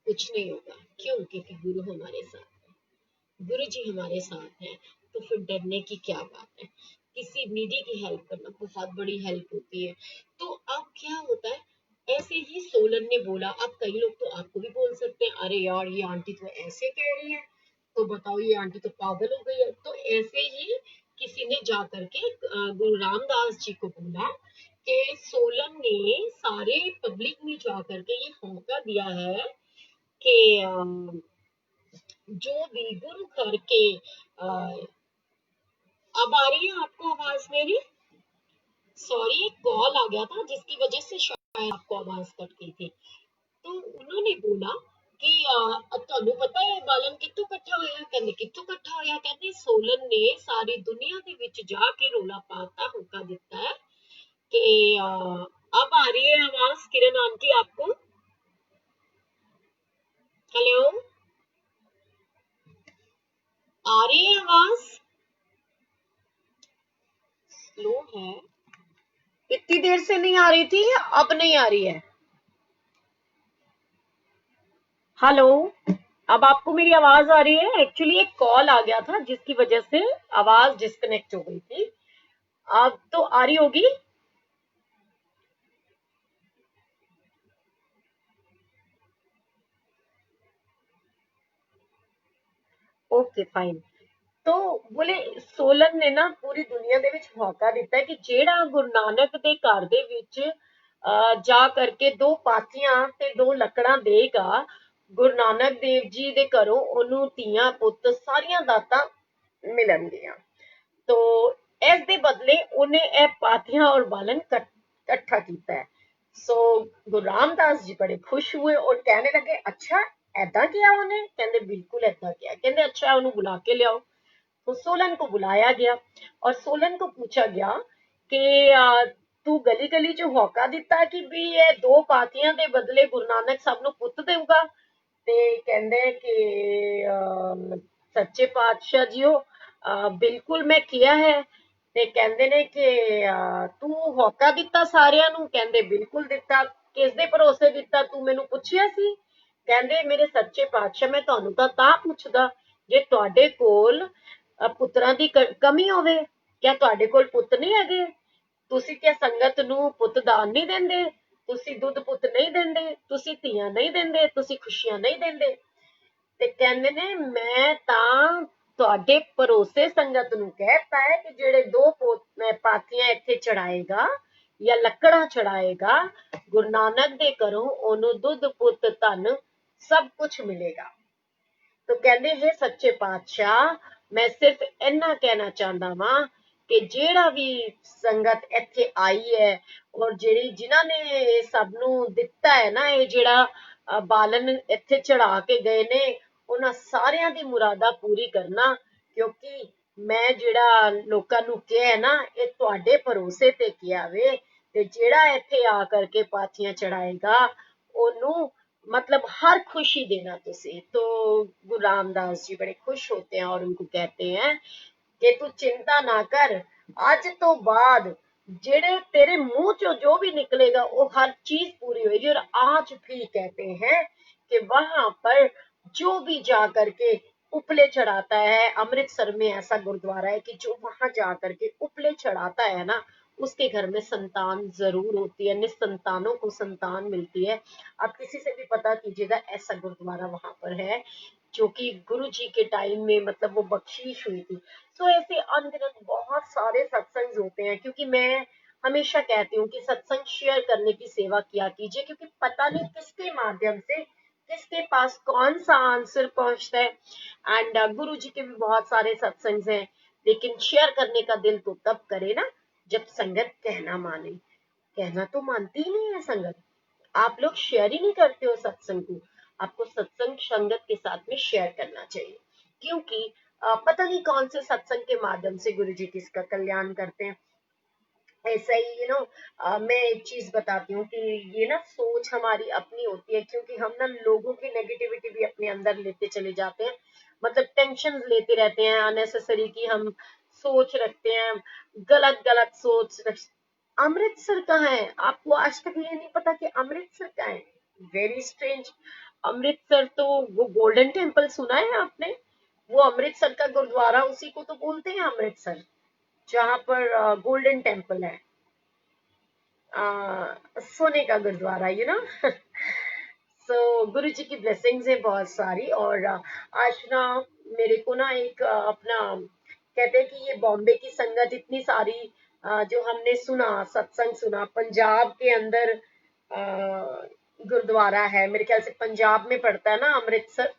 कुछ नहीं होगा। क्यों? क्योंकि गुरु हमारे साथ है, गुरु जी हमारे साथ हैं। तो फिर डरने की क्या बात है? किसी नीडी की हेल्प करना बहुत बड़ी हेल्प होती है। तो अब क्या होता है, ऐसे ही सोलन ने बोला। अब कई लोग तो आपको भी बोल सकते हैं, अरे यार ये आंटी तो ऐसे कह रही है, तो बताओ ये आंटी तो पागल हो गई है। तो ऐसे ही किसी ने जा करके गुरु रामदास जी को बोला कि सोलन ने सारे पब्लिक में जा करके ये होका दिया है कि जो भी गुरु करके अब आ रही है आपको आवाज मेरी? सॉरी, एक कॉल आ गया था जिसकी वजह से शायद आपको आवाज कट गई थी। तो उन्होंने बोला कि ਤੁਹਾਨੂੰ ਪਤਾ ਹੈ ਬਾਲਨ ਕਿੱਥੋਂ ਇਕੱਠਾ ਹੋਇਆ? ਕਹਿੰਦੇ ਕਿੱਥੋਂ ਇਕੱਠਾ ਹੋਇਆ? ਕਹਿੰਦੇ ਸੋਲਨ ਨੇ ਸਾਰੀ ਦੁਨੀਆ ਦੇ ਵਿੱਚ ਜਾ ਕੇ ਰੋਲਾ ਪਾਤਾ, ਹੋਕਾ ਦਿੱਤਾ है कि अब आ रही है आवाज किरण आंटी आपको? हेलो, आ रही है आवाज? स्लो है, इतनी देर से नहीं आ रही थी, अब नहीं आ रही है। हेलो, अब आपको मेरी आवाज आ रही है? एक्चुअली एक कॉल आ गया था जिसकी वजह से आवाज डिस्कनेक्ट हो गई थी। अब तो आ रही होगी। Okay fine. तो बोले सोलन ने ना पूरी दुनिया ਦੇ ਵਿੱਚ ਮੌਕਾ ਦਿੱਤਾ ਹੈ ਕਿ ਜਿਹੜਾ ਗੁਰੂ ਨਾਨਕ ਦੇ ਘਰ ਦੇ ਵਿੱਚ ਜਾ ਕਰਕੇ ਦੋ ਪਾਥੀਆਂ ਤੇ ਦੋ ਲੱਕੜਾਂ ਦੇਗਾ, ਗੁਰੂ ਨਾਨਕ ਦੇਵ ਜੀ ਦੇ ਘਰੋਂ ਉਹਨੂੰ ਧੀਆਂ ਪੁੱਤ ਸਾਰੀਆਂ ਦਾਤਾਂ ਮਿਲਣਗੀਆਂ। तो ਇਸ ਦੇ ਬਦਲੇ ਉਹਨੇ ਇਹ ਪਾਥੀਆਂ और बालन इकट्ठा ਕੀਤਾ है। सो गुरु रामदास जी बड़े खुश हुए और कहने लगे, अच्छा ऐदा किया उन्हें? कहते बिल्कुल ऐदा किया। कहते अच्छा उन्हें बुला के लियाओ। तो सोलन को बुलाया गया और सोलन को पूछा गया कि तू गली गली च होका दिता कि भी ये दो पातियां दे बदले गुरु नानक साहब ਨੂੰ ਪੁੱਤ ਦੇਊਗਾ? ਤੇ ਕਹਿੰਦੇ ਕਿ ਸੱਚੇ ਪਾਤਸ਼ਾਹ ਜੀਓ ਬਿਲਕੁਲ ਮੈਂ ਕਿਹਾ ਹੈ। ਤੇ ਕਹਿੰਦੇ ਨੇ ਕਿ ਤੂੰ ਹੋਕਾ ਦਿੱਤਾ ਸਾਰਿਆਂ ਨੂੰ? ਕਹਿੰਦੇ ਬਿਲਕੁਲ ਦਿੱਤਾ। ਕਿਸ ਦੇ ਭਰੋਸੇ ਦਿੱਤਾ? ਤੂੰ ਮੈਨੂੰ ਪੁੱਛਿਆ ਸੀ? ਕਹਿੰਦੇ ਮੇਰੇ ਸੱਚੇ ਪਾਤਸ਼ਾਹ ਮੈਂ ਤੁਹਾਨੂੰ ਤਾਂ ਪੁੱਛਦਾ ਜੇ ਤੁਹਾਡੇ ਕੋਲ ਪੁੱਤਰਾਂ ਦੀ ਕਮੀ ਹੋਵੇ। ਕਿਆ ਤੁਹਾਡੇ ਕੋਲ ਪੁੱਤ ਨਹੀਂ ਹੈਗੇ? ਤੁਸੀਂ ਕਿਆ ਸੰਗਤ ਨੂੰ ਪੁੱਤ ਦਾਨ ਨਹੀਂ ਦਿੰਦੇ? ਤੁਸੀਂ ਦੁੱਧ ਪੁੱਤ ਨਹੀਂ ਦਿੰਦੇ? ਤੁਸੀਂ ਧੀਆਂ ਨਹੀਂ ਦਿੰਦੇ? ਤੁਸੀਂ ਖੁਸ਼ੀਆਂ ਨਹੀਂ ਦਿੰਦੇ? ਤੇ ਕਹਿੰਦੇ ਨੇ ਮੈਂ ਤਾਂ ਤੁਹਾਡੇ ਭਰੋਸੇ ਸੰਗਤ ਨੂੰ ਕਹਿਤਾ ਹੈ ਕਿ ਜਿਹੜੇ ਦੋ ਪਾਥੀਆਂ ਇੱਥੇ ਚੜਾਏਗਾ ਜਾਂ ਲੱਕੜਾਂ ਚੜਾਏਗਾ, ਗੁਰੂ ਨਾਨਕ ਦੇ ਘਰੋਂ ਉਹਨੂੰ ਦੁੱਧ ਪੁੱਤ ਧਨ ਸਭ ਕੁਝ ਮਿਲੇਗਾ। तो कहते है सच्चे पातशाह मैं सिर्फ इन्ना कहना चाहता वां कि जेड़ा भी संगत इत्थे आई है और जेड़ी जिन्हां ने सब नू दिता है ना ये जेड़ा बालन इत्थे चढ़ा के गए ने, उन्हां सारियां दी मुरादा पूरी करना। क्योंकि मैं जेड़ा लोकां नू कहा है ना ये तुहाडे भरोसे ते किया वे, ते जेड़ा इत्थे आ करके पाथियां चढ़ाएगा ओनू मतलब हर खुशी देना तुसी। तो गुरु रामदास जी बड़े खुश होते हैं और उनको कहते हैं कि तू चिंता ना कर, आज तो बाद जेड़े तेरे मुंह चो जो भी निकलेगा वो हर चीज पूरी होगी। और आज भी कहते हैं कि वहां पर जो भी जा करके उपले चढ़ाता है, अमृतसर में ऐसा गुरुद्वारा है कि जो वहां जा करके उपले चढ़ाता है ना उसके घर में संतान जरूर होती है, निसंतानों को संतान मिलती है। आप किसी से भी पता कीजिएगा, ऐसा गुरुद्वारा वहां पर है जो कि गुरु जी के टाइम में मतलब वो बख्शीश हुई थी। तो ऐसे अनगिनत बहुत सारे सत्संग होते हैं। क्योंकि मैं हमेशा कहती हूँ कि सत्संग शेयर करने की सेवा किया कीजिए, क्योंकि पता नहीं किसके माध्यम से किसके पास कौन सा आंसर पहुंचता है। एंड गुरु जी के भी बहुत सारे सत्संग हैं, लेकिन शेयर करने का दिल तो तब करे ना जब संगत कहना माने। कहना तो मानती ही नहीं है संगत। आप लोग शेयर ही नहीं करते हो सत्संग को। आपको सत्संग संगत के साथ में शेयर करना चाहिए। क्योंकि पता नहीं कौन से सत्संग के माध्यम से गुरु जी किसका कल्याण करते हैं। ऐसा ही मैं एक चीज बताती हूँ कि ये ना सोच हमारी अपनी होती है। क्योंकि हम ना लोगों की नेगेटिविटी भी अपने अंदर लेते चले जाते हैं, मतलब टेंशन लेते रहते हैं अननेसेसरी की हम सोच रखते हैं, गलत गलत सोच अमृतसर कहाँ है? आपको आज तक ये नहीं पता कि अमृतसर कहाँ है? Very strange. अमृतसर तो वो गोल्डन टेम्पल सुना है आपने? वो अमृतसर का गुरुद्वारा, उसी को तो बोलते हैं अमृतसर, जहां पर गोल्डन टेम्पल है, सोने का गुरुद्वारा, यू नो। सो गुरु जी की ब्लेसिंग्स है बहुत सारी। और आज ना मेरे को ना एक अपना कहते हैं कि ये बॉम्बे की संगत इतनी सारी जो हमने सुना, सत्संग सुना, पंजाब के अंदर गुरुद्वारा है, मेरे ख्याल से पंजाब में पड़ता है ना अमृतसर।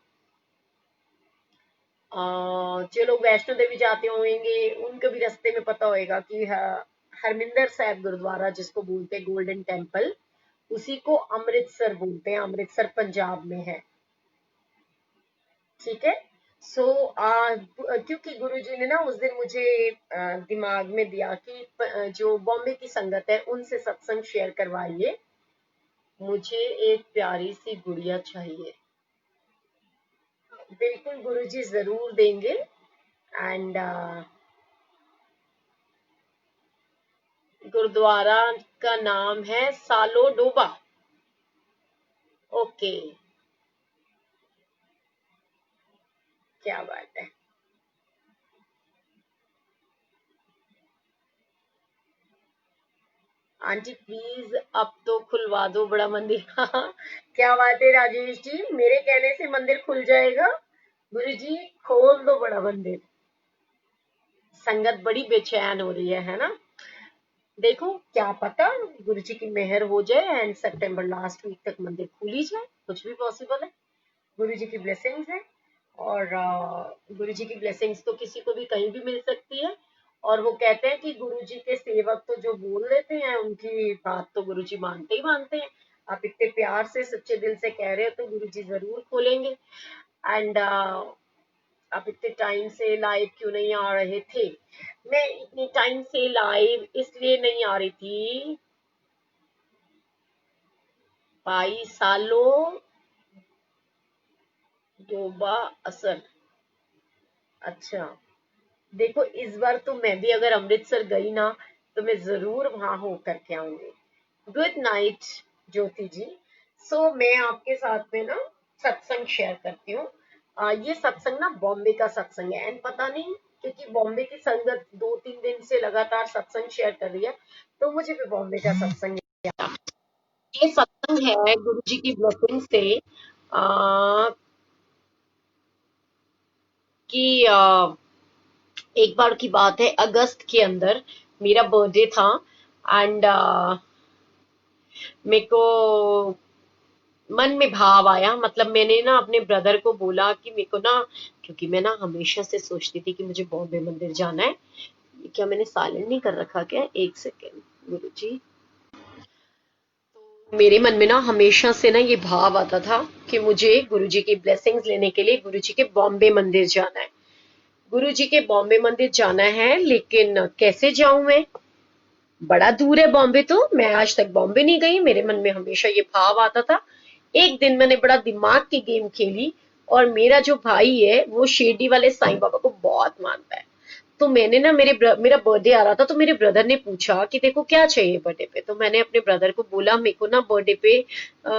जो लोग वैष्णो देवी जाते होंगे उनको भी रास्ते में पता होएगा कि हरमिंदर साहिब गुरुद्वारा जिसको बोलते हैं गोल्डन टेम्पल, उसी को अमृतसर बोलते हैं, अमृतसर पंजाब में है। ठीक है। सो क्योंकि गुरुजी ने ना उस दिन मुझे दिमाग में दिया कि जो बॉम्बे की संगत है उनसे सत्संग शेयर करवाइए, मुझे एक प्यारी सी गुड़िया चाहिए। बिल्कुल गुरुजी जरूर देंगे। एंड गुरुद्वारा का नाम है सालो डोबा। ओके, क्या बात है। आंटी प्लीज अब तो खुलवा दो बड़ा मंदिर। क्या बात है राजेश जी, मेरे कहने से मंदिर खुल जाएगा? गुरु जी खोल दो बड़ा मंदिर। संगत बड़ी बेचैन हो रही है ना? देखो क्या पता गुरु जी की मेहर हो जाए एंड सितंबर लास्ट वीक तक मंदिर खुल ही जाए, कुछ भी पॉसिबल है। गुरु जी की ब्लेसिंग्स है। और गुरु जी की ब्लेसिंग्स तो किसी को भी कहीं भी मिल सकती है। और वो कहते हैं कि गुरु जी के सेवक तो जो बोल देते हैं उनकी बात तो गुरु जी मानते ही मानते हैं। आप इतने प्यार से सच्चे दिल से कह रहे हो तो गुरु जी जरूर खोलेंगे। एंड आप इतने टाइम से लाइव क्यों नहीं आ रहे थे? मैं इतने टाइम से लाइव इसलिए नहीं आ रही थी भाई, सालों डोबा असर। अच्छा, देखो इस बार तो मैं भी अगर अमृतसर गई ना तो मैं जरूर वहां हो करके आऊंगी। गुड नाइट ज्योति जी। सो मैं आपके साथ में ना सत्संग शेयर करती हूँ। ये सत्संग ना बॉम्बे का सत्संग है एंड पता नहीं क्योंकि बॉम्बे की संगत 2-3 दिन से लगातार सत्संग शेयर कर रही है तो मुझे भी बॉम्बे का सत्संग याद। ये सत्संग है गुरु जी की ब्लेसिंग से आ, कि एक बार की बात है, अगस्त के अंदर मेरा बर्थडे था। एंड मेरे को मन में भाव आया, मतलब मैंने ना अपने ब्रदर को बोला कि मेरे को ना, क्योंकि मैं ना हमेशा से सोचती थी कि मुझे बॉम्बे मंदिर जाना है। क्या मैंने साइलेंट नहीं कर रखा क्या? एक सेकेंड गुरु जी। मेरे मन में ना हमेशा से ना ये भाव आता था कि मुझे गुरु जी की ब्लेसिंग्स लेने के लिए गुरु जी के बॉम्बे मंदिर जाना है। गुरु जी के बॉम्बे मंदिर जाना है, लेकिन कैसे जाऊं मैं? बड़ा दूर है बॉम्बे, तो मैं आज तक बॉम्बे नहीं गई। मेरे मन में हमेशा ये भाव आता था। एक दिन मैंने बड़ा दिमाग की गेम खेली, और मेरा जो भाई है वो शिरडी वाले साईं बाबा को बहुत मानता है। तो मैंने ना मेरा बर्थडे आ रहा था तो मेरे ब्रदर ने पूछा कि देखो क्या चाहिए बर्थडे पे। तो मैंने अपने ब्रदर को बोला मेरे को ना बर्थडे पे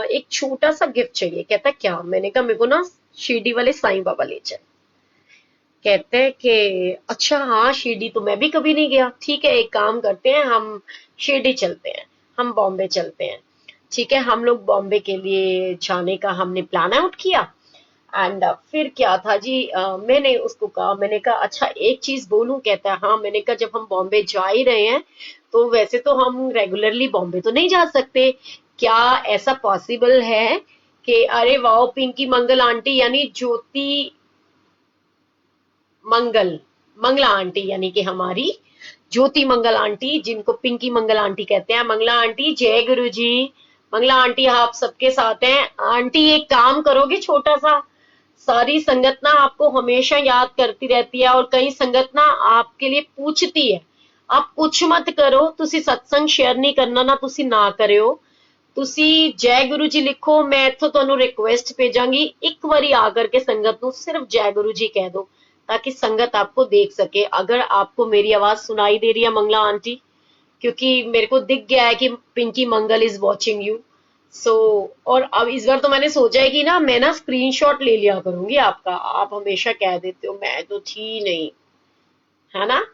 एक छोटा सा गिफ्ट चाहिए। कहता क्या? मैंने कहा मेरे को ना शिरडी वाले साईं बाबा ले चल। कहते हैं कि अच्छा हाँ शिरडी तो मैं भी कभी नहीं गया, ठीक है एक काम करते हैं, हम शिरडी चलते हैं, हम बॉम्बे चलते हैं। ठीक है, हम लोग बॉम्बे के लिए जाने का हमने प्लान आउट किया। एंड फिर क्या था जी, मैंने उसको कहा, मैंने कहा अच्छा एक चीज बोलूं? कहता है हाँ। मैंने कहा जब हम बॉम्बे जा ही रहे हैं तो वैसे तो हम रेगुलरली बॉम्बे तो नहीं जा सकते, क्या ऐसा पॉसिबल है कि अरे वाओ पिंकी मंगल आंटी यानी ज्योति मंगल, मंगला आंटी यानी कि हमारी ज्योति मंगल आंटी, जिनको पिंकी मंगल आंटी कहते हैं, मंगला आंटी जय गुरु जी। मंगला आंटी आप सबके साथ हैं। आंटी एक काम करोगे छोटा सा? सारी संगत ना आपको हमेशा याद करती रहती है और कई संगत ना आपके लिए पूछती है। आप कुछ मत करो, तुसी सत्संग शेयर नहीं करना ना, तुसी ना करियो। ਤੁਸੀਂ ਜੈ ਗੁਰੂ ਜੀ ਲਿਖੋ, ਮੈਂ ਇੱਥੋਂ ਤੁਹਾਨੂੰ ਰਿਕੁਐਸਟ ਭੇਜਾਂਗੀ, ਇੱਕ ਵਾਰੀ आकर के संगत ਨੂੰ सिर्फ जय गुरु जी कह दो ताकि संगत आपको देख सके। अगर आपको मेरी आवाज सुनाई दे रही है मंगला आंटी, क्योंकि मेरे को दिख गया है कि पिंकी मंगल इज वॉचिंग यू, सो और अब इस बार तो मैंने सोचा है कि ना मैं ना स्क्रीनशॉट ले लिया करूंगी आपका, आप हमेशा कह देते हो मैं तो थी नहीं, है ना।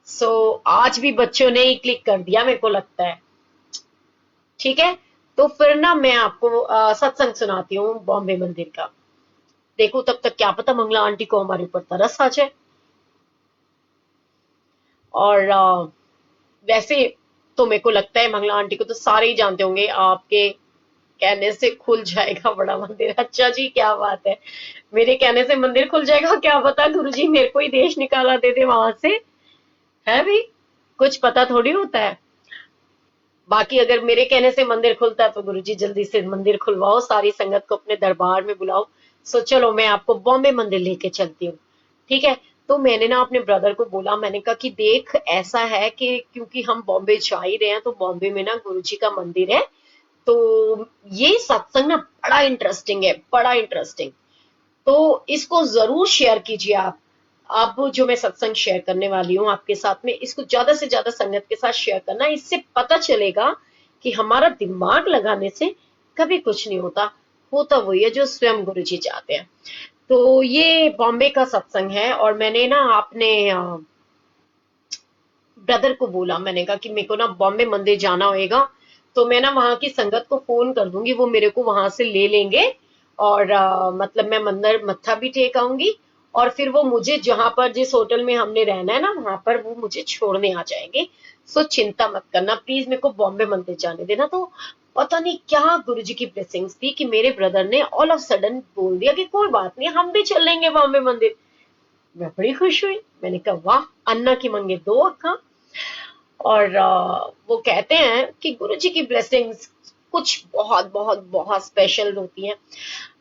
सो आज भी बच्चों ने ही क्लिक कर दिया मेरे को लगता है। ठीक है, तो फिर ना मैं आपको सत्संग सुनाती हूँ बॉम्बे मंदिर का। देखो तब तक क्या पता मंगला आंटी को हमारे ऊपर तरस आ जाए। और वैसे तो मेरे को लगता है मंगला आंटी को तो सारे ही जानते होंगे, आपके कहने से खुल जाएगा बड़ा मंदिर। अच्छा जी, क्या बात है, मेरे कहने से मंदिर खुल जाएगा, क्या पता गुरुजी मेरे को ही देश निकाला दे दे वहां से, है भी, कुछ पता थोड़ी होता है। बाकी अगर मेरे कहने से मंदिर खुलता है तो गुरुजी जल्दी से मंदिर खुलवाओ, सारी संगत को अपने दरबार में बुलाओ। सो चलो मैं आपको बॉम्बे मंदिर लेके चलती हूँ। ठीक है, तो मैंने ना अपने ब्रदर को बोला, मैंने कहा कि देख ऐसा है कि क्योंकि हम बॉम्बे जा ही रहे हैं तो बॉम्बे में ना गुरुजी का मंदिर है, तो ये सत्संग ना बड़ा इंटरेस्टिंग है, बड़ा इंटरेस्टिंग। तो इसको जरूर शेयर कीजिए आप। अब जो मैं सत्संग शेयर करने वाली हूँ आपके साथ में, इसको ज्यादा से ज्यादा संगत के साथ शेयर करना, इससे पता चलेगा कि हमारा दिमाग लगाने से कभी कुछ नहीं होता, होता वही है जो स्वयं गुरु जी चाहते हैं। तो ये बॉम्बे का सत्संग है, और मैंने ना अपने ब्रदर को बोला, मैंने कहा कि मेरे को ना बॉम्बे मंदिर जाना होएगा, तो मैं ना वहां की संगत को फोन कर दूंगी, वो मेरे को वहां से ले लेंगे, और मतलब मैं मंदिर मत्था भी टेक आऊंगी, और फिर वो मुझे जहां पर जिस होटल में हमने रहना है ना वहां पर वो मुझे छोड़ने आ जाएंगे। सो चिंता मत करना प्लीज, मेरे को बॉम्बे मंदिर जाने देना। तो पता नहीं क्या गुरुजी की ब्लेसिंग्स थी कि मेरे ब्रदर ने ऑल ऑफ सडन बोल दिया कि कोई बात नहीं हम भी चल लेंगे बॉम्बे मंदिर। मैं बड़ी खुश हुई, मैंने कहा वाह, अन्ना की मंगे दो अक्का। और वो कहते हैं कि गुरु जी की ब्लेसिंग्स कुछ बहुत बहुत बहुत स्पेशल होती हैं।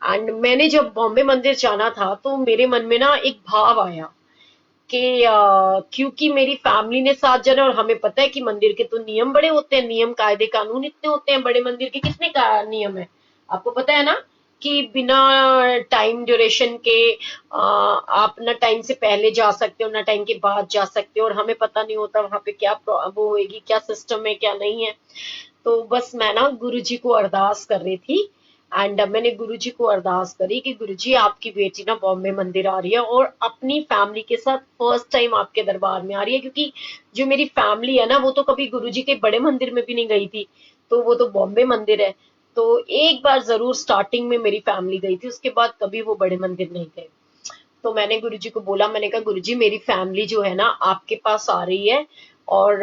एंड मैंने जब बॉम्बे मंदिर जाना था तो मेरे मन में ना एक भाव आया कि क्योंकि मेरी फैमिली ने साथ जाना, और हमें पता है कि मंदिर के तो नियम बड़े होते हैं, नियम कायदे कानून इतने होते हैं बड़े मंदिर के, कितने का नियम है आपको पता है ना, कि बिना टाइम ड्यूरेशन के आप ना टाइम से पहले जा सकते हो ना टाइम के बाद जा सकते हो, और हमें पता नहीं होता वहां पे क्या वो होएगी, क्या सिस्टम है क्या नहीं है। तो बस मैं ना गुरु जी को अरदास कर रही थी, एंड मैंने गुरु जी को अरदास करी कि गुरु जी आपकी बेटी ना बॉम्बे मंदिर आ रही है और अपनी फैमिली के साथ फर्स्ट टाइम आपके दरबार में आ रही है, क्योंकि जो मेरी फैमिली है ना वो तो कभी गुरु जी के बड़े मंदिर में भी नहीं गई थी, तो वो तो बॉम्बे मंदिर है। तो एक बार जरूर स्टार्टिंग में मेरी फैमिली गई थी, उसके बाद कभी वो बड़े मंदिर नहीं गए। तो मैंने गुरुजी को बोला, मैंने कहा गुरुजी मेरी फैमिली जो है ना आपके पास आ रही है, और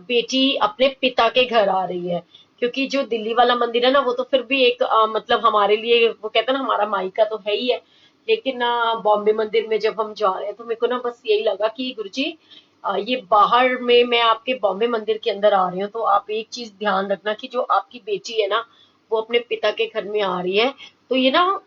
बेटी अपने पिता के घर आ रही है, क्योंकि जो दिल्ली वाला मंदिर है ना वो तो फिर भी एक मतलब हमारे लिए वो कहते हैं ना हमारा मायका तो है ही है, लेकिन बॉम्बे मंदिर में जब हम जा रहे हैं तो मेरे को ना बस यही लगा कि गुरुजी ये बाहर में मैं आपके बॉम्बे मंदिर के अंदर आ रही हूँ, तो आप एक चीज ध्यान रखना कि जो आपकी बेटी है ना वो अपने पिता के घर में आ रही है, तो ये ना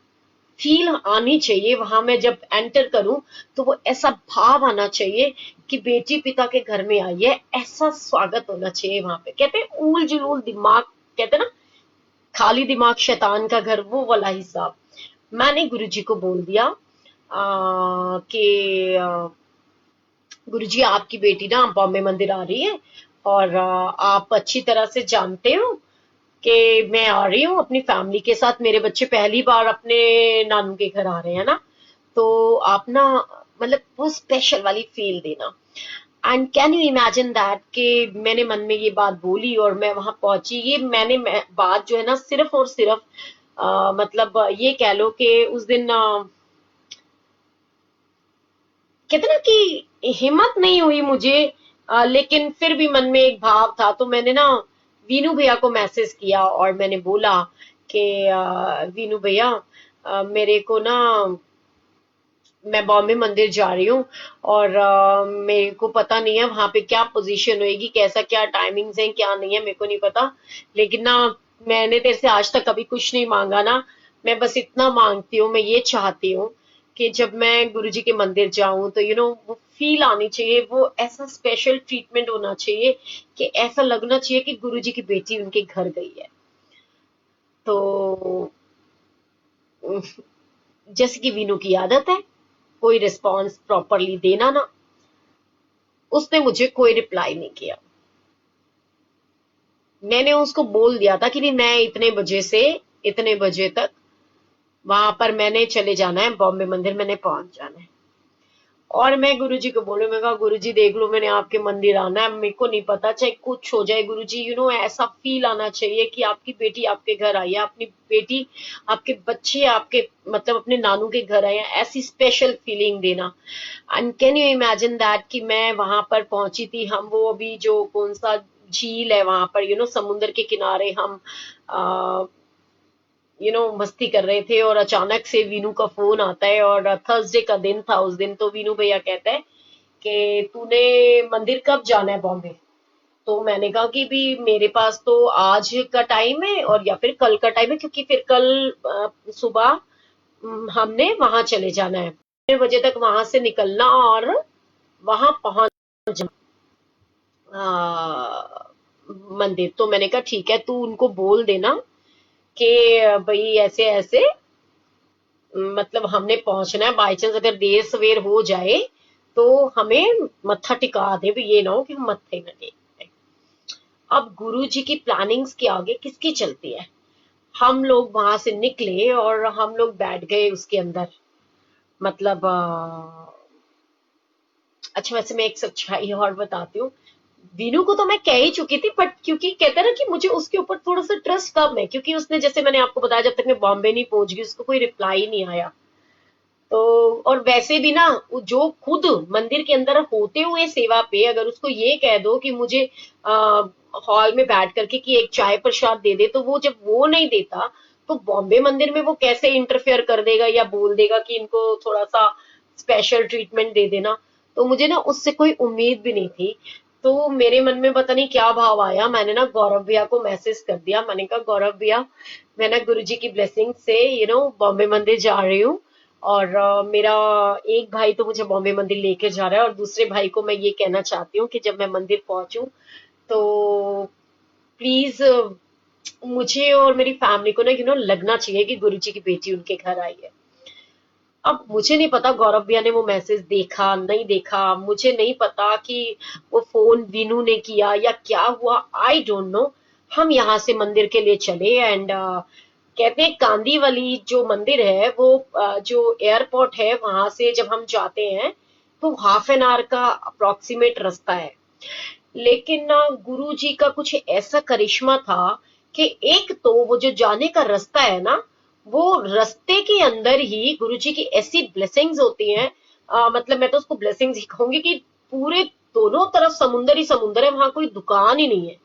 फील आनी चाहिए वहां मैं जब एंटर करूं, तो वो ऐसा भाव आना चाहिए कि बेटी पिता के घर में आई है, ऐसा स्वागत होना चाहिए वहां पे। कहते हैं ऊल जुलूल दिमाग, कहते हैं ना खाली दिमाग शैतान का घर, वो वाला हिसाब। मैंने गुरुजी को बोल दिया कि गुरुजी आपकी बेटी ना बॉम्बे मंदिर आ रही है, और आप अच्छी तरह से जानते हो कि मैं आ रही हूँ अपनी फैमिली के साथ, मेरे बच्चे पहली बार अपने नानू के घर आ रहे हैं ना, तो आप ना मतलब बहुत स्पेशल वाली फील देना। And can you imagine that कि मैंने मन में ये बात बोली और मैं वहां पहुंची, ये बात जो है ना सिर्फ और सिर्फ मतलब ये कह लो कि उस दिन कहते ना कि हिम्मत नहीं हुई मुझे, लेकिन फिर भी मन में एक भाव था, तो मैंने ना वीनू भैया को मैसेज किया और मैंने बोला कि वीनू भैया मेरे को ना मैं बॉम्बे मंदिर जा रही हूँ, और मेरे को पता नहीं है वहां पे क्या पोजीशन होएगी, कैसा क्या टाइमिंग्स है क्या नहीं है मेरे को नहीं पता, लेकिन ना मैंने तेरे से आज तक कभी कुछ नहीं मांगा ना, मैं बस इतना मांगती हूँ, मैं ये चाहती हूँ कि जब मैं गुरुजी के मंदिर जाऊं तो वो फील आनी चाहिए, वो ऐसा स्पेशल ट्रीटमेंट होना चाहिए कि ऐसा लगना चाहिए कि गुरुजी की बेटी उनके घर गई है। तो जैसे कि वीनू की आदत है कोई रिस्पॉन्स प्रॉपरली देना ना, उसने मुझे कोई रिप्लाई नहीं किया। मैंने उसको बोल दिया था कि भी मैं इतने बजे से इतने बजे तक वहां पर मैंने चले जाना है, बॉम्बे मंदिर मैंने पहुंच जाना है। और मैं गुरुजी को बोलूं, मैं कहा गुरुजी देख लो मैंने आपके मंदिर आना है, मेरे को नहीं पता चाहे कुछ हो जाए गुरुजी, ऐसा फील आना चाहिए कि आपकी बेटी आपके घर आई है, अपनी बेटी आपके बच्चे आपके मतलब अपने नानू के घर आए हैं, ऐसी स्पेशल फीलिंग देना। And can you imagine that कि मैं वहां पर पहुंची थी, हम वो अभी जो कौन सा झील है वहां पर समुद्र के किनारे हम मस्ती कर रहे थे, और अचानक से वीनू का फोन आता है, और थर्सडे का दिन था उस दिन, तो वीनू भैया कहता है कि तूने मंदिर कब जाना है बॉम्बे। तो मैंने कहा कि भी मेरे पास तो आज का टाइम है और या फिर कल का टाइम है, क्योंकि फिर कल सुबह हमने वहां चले जाना है, 6 बजे तक वहां से निकलना और वहां पहुंच जाना मंदिर। तो मैंने कहा ठीक है, तू उनको बोल देना कि भाई ऐसे ऐसे मतलब हमने पहुंचना है, बाई चांस अगर देर सवेर हो जाए तो हमें मत्था टिका दे, भी ये ना हो कि हम मत्थे न टेक। अब गुरु जी की प्लानिंग्स के आगे किसकी चलती है। हम लोग वहां से निकले और हम लोग बैठ गए उसके अंदर, मतलब अच्छा वैसे मैं एक सच्चाई और बताती हूँ। वीनू को तो मैं कह ही चुकी थी, बट क्योंकि कहते हैं ना कि मुझे उसके ऊपर थोड़ा सा ट्रस्ट कम है, क्योंकि उसने जैसे मैंने आपको बताया जब तक मैं बॉम्बे नहीं पहुंच गई उसको कोई रिप्लाई नहीं आया। तो और वैसे भी ना, जो खुद मंदिर के अंदर होते हुए सेवा पे अगर उसको ये कह दो कि मुझे हॉल में बैठ करके कि एक चाय प्रसाद दे दे, तो वो जब वो नहीं देता तो बॉम्बे मंदिर में वो कैसे इंटरफेयर कर देगा या बोल देगा कि इनको थोड़ा सा स्पेशल ट्रीटमेंट दे देना। तो मुझे ना उससे कोई उम्मीद भी नहीं थी। तो मेरे मन में पता नहीं क्या भाव आया, मैंने ना गौरव भैया को मैसेज कर दिया, मैंने कहा गौरव भैया मैं ना गुरुजी की ब्लेसिंग से बॉम्बे मंदिर जा रही हूँ, और मेरा एक भाई तो मुझे बॉम्बे मंदिर लेके जा रहा है, और दूसरे भाई को मैं ये कहना चाहती हूँ कि जब मैं मंदिर पहुंचूं तो प्लीज मुझे और मेरी फैमिली को ना लगना चाहिए कि गुरुजी की बेटी उनके घर आई है। अब मुझे नहीं पता गौरव भैया ने वो मैसेज देखा नहीं देखा, मुझे नहीं पता कि वो फोन वीनू ने किया या क्या हुआ, आई डोंट नो। हम यहाँ से मंदिर के लिए चले, एंड कहते हैं कांदीवली जो मंदिर है वो जो एयरपोर्ट है वहां से जब हम जाते हैं तो हाफ एन आवर का अप्रोक्सीमेट रास्ता है। लेकिन ना गुरु जी का कुछ ऐसा करिश्मा था कि एक तो वो जो जाने का रास्ता है ना, वो रास्ते के अंदर ही गुरु जी की ऐसी ब्लेसिंग्स होती हैं, मतलब मैं तो उसको ब्लेसिंग्स ही कहूंगी कि पूरे दोनों तरफ समुंदर ही समुंदर है, वहां कोई दुकान ही नहीं है।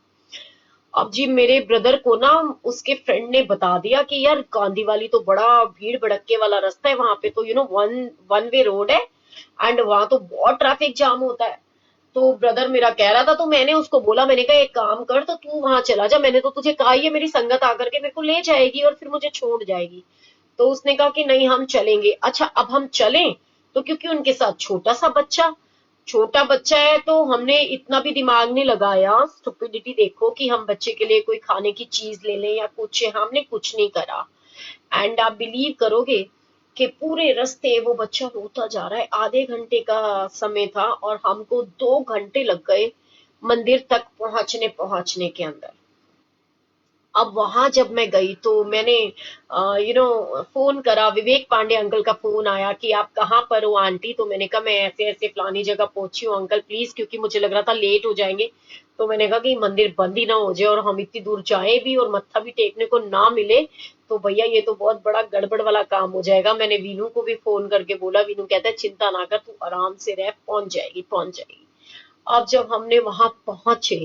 अब जी मेरे ब्रदर को ना उसके फ्रेंड ने बता दिया कि यार गांधी वाली तो बड़ा भीड़ भड़क्के वाला रास्ता है, वहां पे तो वन वन वे रोड है, एंड वहां तो बहुत ट्रैफिक जाम होता है। तो ब्रदर मेरा कह रहा था, तो मैंने उसको बोला, मैंने कहा एक काम कर, तो तू वहां चला जा, मैंने तो तुझे कहा ही है मेरी संगत आकर के मेरे को ले जाएगी और फिर मुझे छोड़ जाएगी। तो उसने कहा कि नहीं हम चलेंगे। अच्छा अब हम चलें, तो क्योंकि उनके साथ छोटा बच्चा है तो हमने इतना भी दिमाग नहीं लगाया, स्टुपिडिटी देखो कि हम बच्चे के लिए कोई खाने की चीज ले लें या कुछ, हमने कुछ नहीं करा। एंड आप बिलीव करोगे कि पूरे रास्ते वो बच्चा रोता जा रहा है, आधे घंटे का समय था और हमको 2 घंटे लग गए मंदिर तक पहुंचने पहुंचने के अंदर। अब वहां जब मैं गई तो मैंने फोन करा, विवेक पांडे अंकल का फोन आया कि आप कहाँ पर हो आंटी। तो मैंने कहा मैं ऐसे ऐसे फलानी जगह पहुंची हूँ अंकल प्लीज, क्योंकि मुझे लग रहा था लेट हो जाएंगे। तो मैंने कहा कि मंदिर बंद ही ना हो जाए और हम इतनी दूर जाए भी और मत्था भी टेकने को ना मिले, तो भैया ये तो बहुत बड़ा गड़बड़ वाला काम हो जाएगा। मैंने वीनू को भी फोन करके बोला, वीनू कहता है चिंता ना कर, तू आराम से रह, पहुंच जाएगी पहुंच जाएगी। अब जब हमने वहां पहुंचे,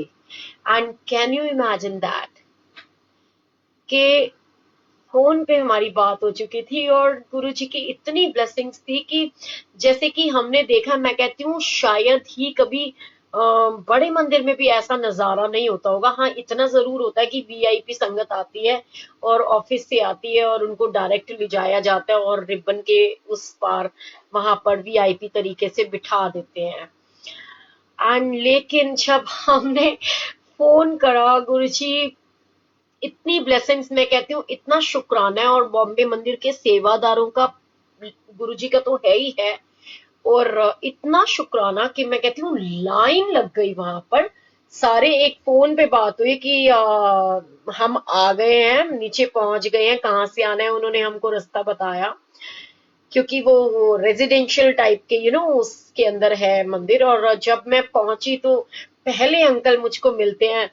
and can you imagine that कि फोन पे हमारी बात हो चुकी थी और गुरुजी की इतनी ब्लेसिंग्स थी कि जैसे कि हमने देखा, मैं कहती हूँ शायद ही कभी बड़े मंदिर में भी ऐसा नजारा नहीं होता होगा। हाँ इतना जरूर होता है कि वीआईपी संगत आती है और ऑफिस से आती है और उनको डायरेक्ट ले जाया जाता है और रिबन के उस पार वहां पर वीआईपी तरीके से बिठा देते हैं। एंड लेकिन जब हमने फोन करा, गुरुजी इतनी ब्लेसिंग्स, मैं कहती हूँ इतना शुक्राना है, और बॉम्बे मंदिर के सेवादारों का गुरुजी का तो है ही है, और इतना शुक्राना कि मैं कहती हूँ लाइन लग गई वहां पर सारे एक फोन पे बात हुई कि हम आ गए हैं, नीचे पहुंच गए हैं, कहाँ से आना है उन्होंने हमको रास्ता बताया, क्योंकि वो रेजिडेंशियल टाइप के उसके अंदर है मंदिर। और जब मैं पहुंची तो पहले अंकल मुझको मिलते हैं,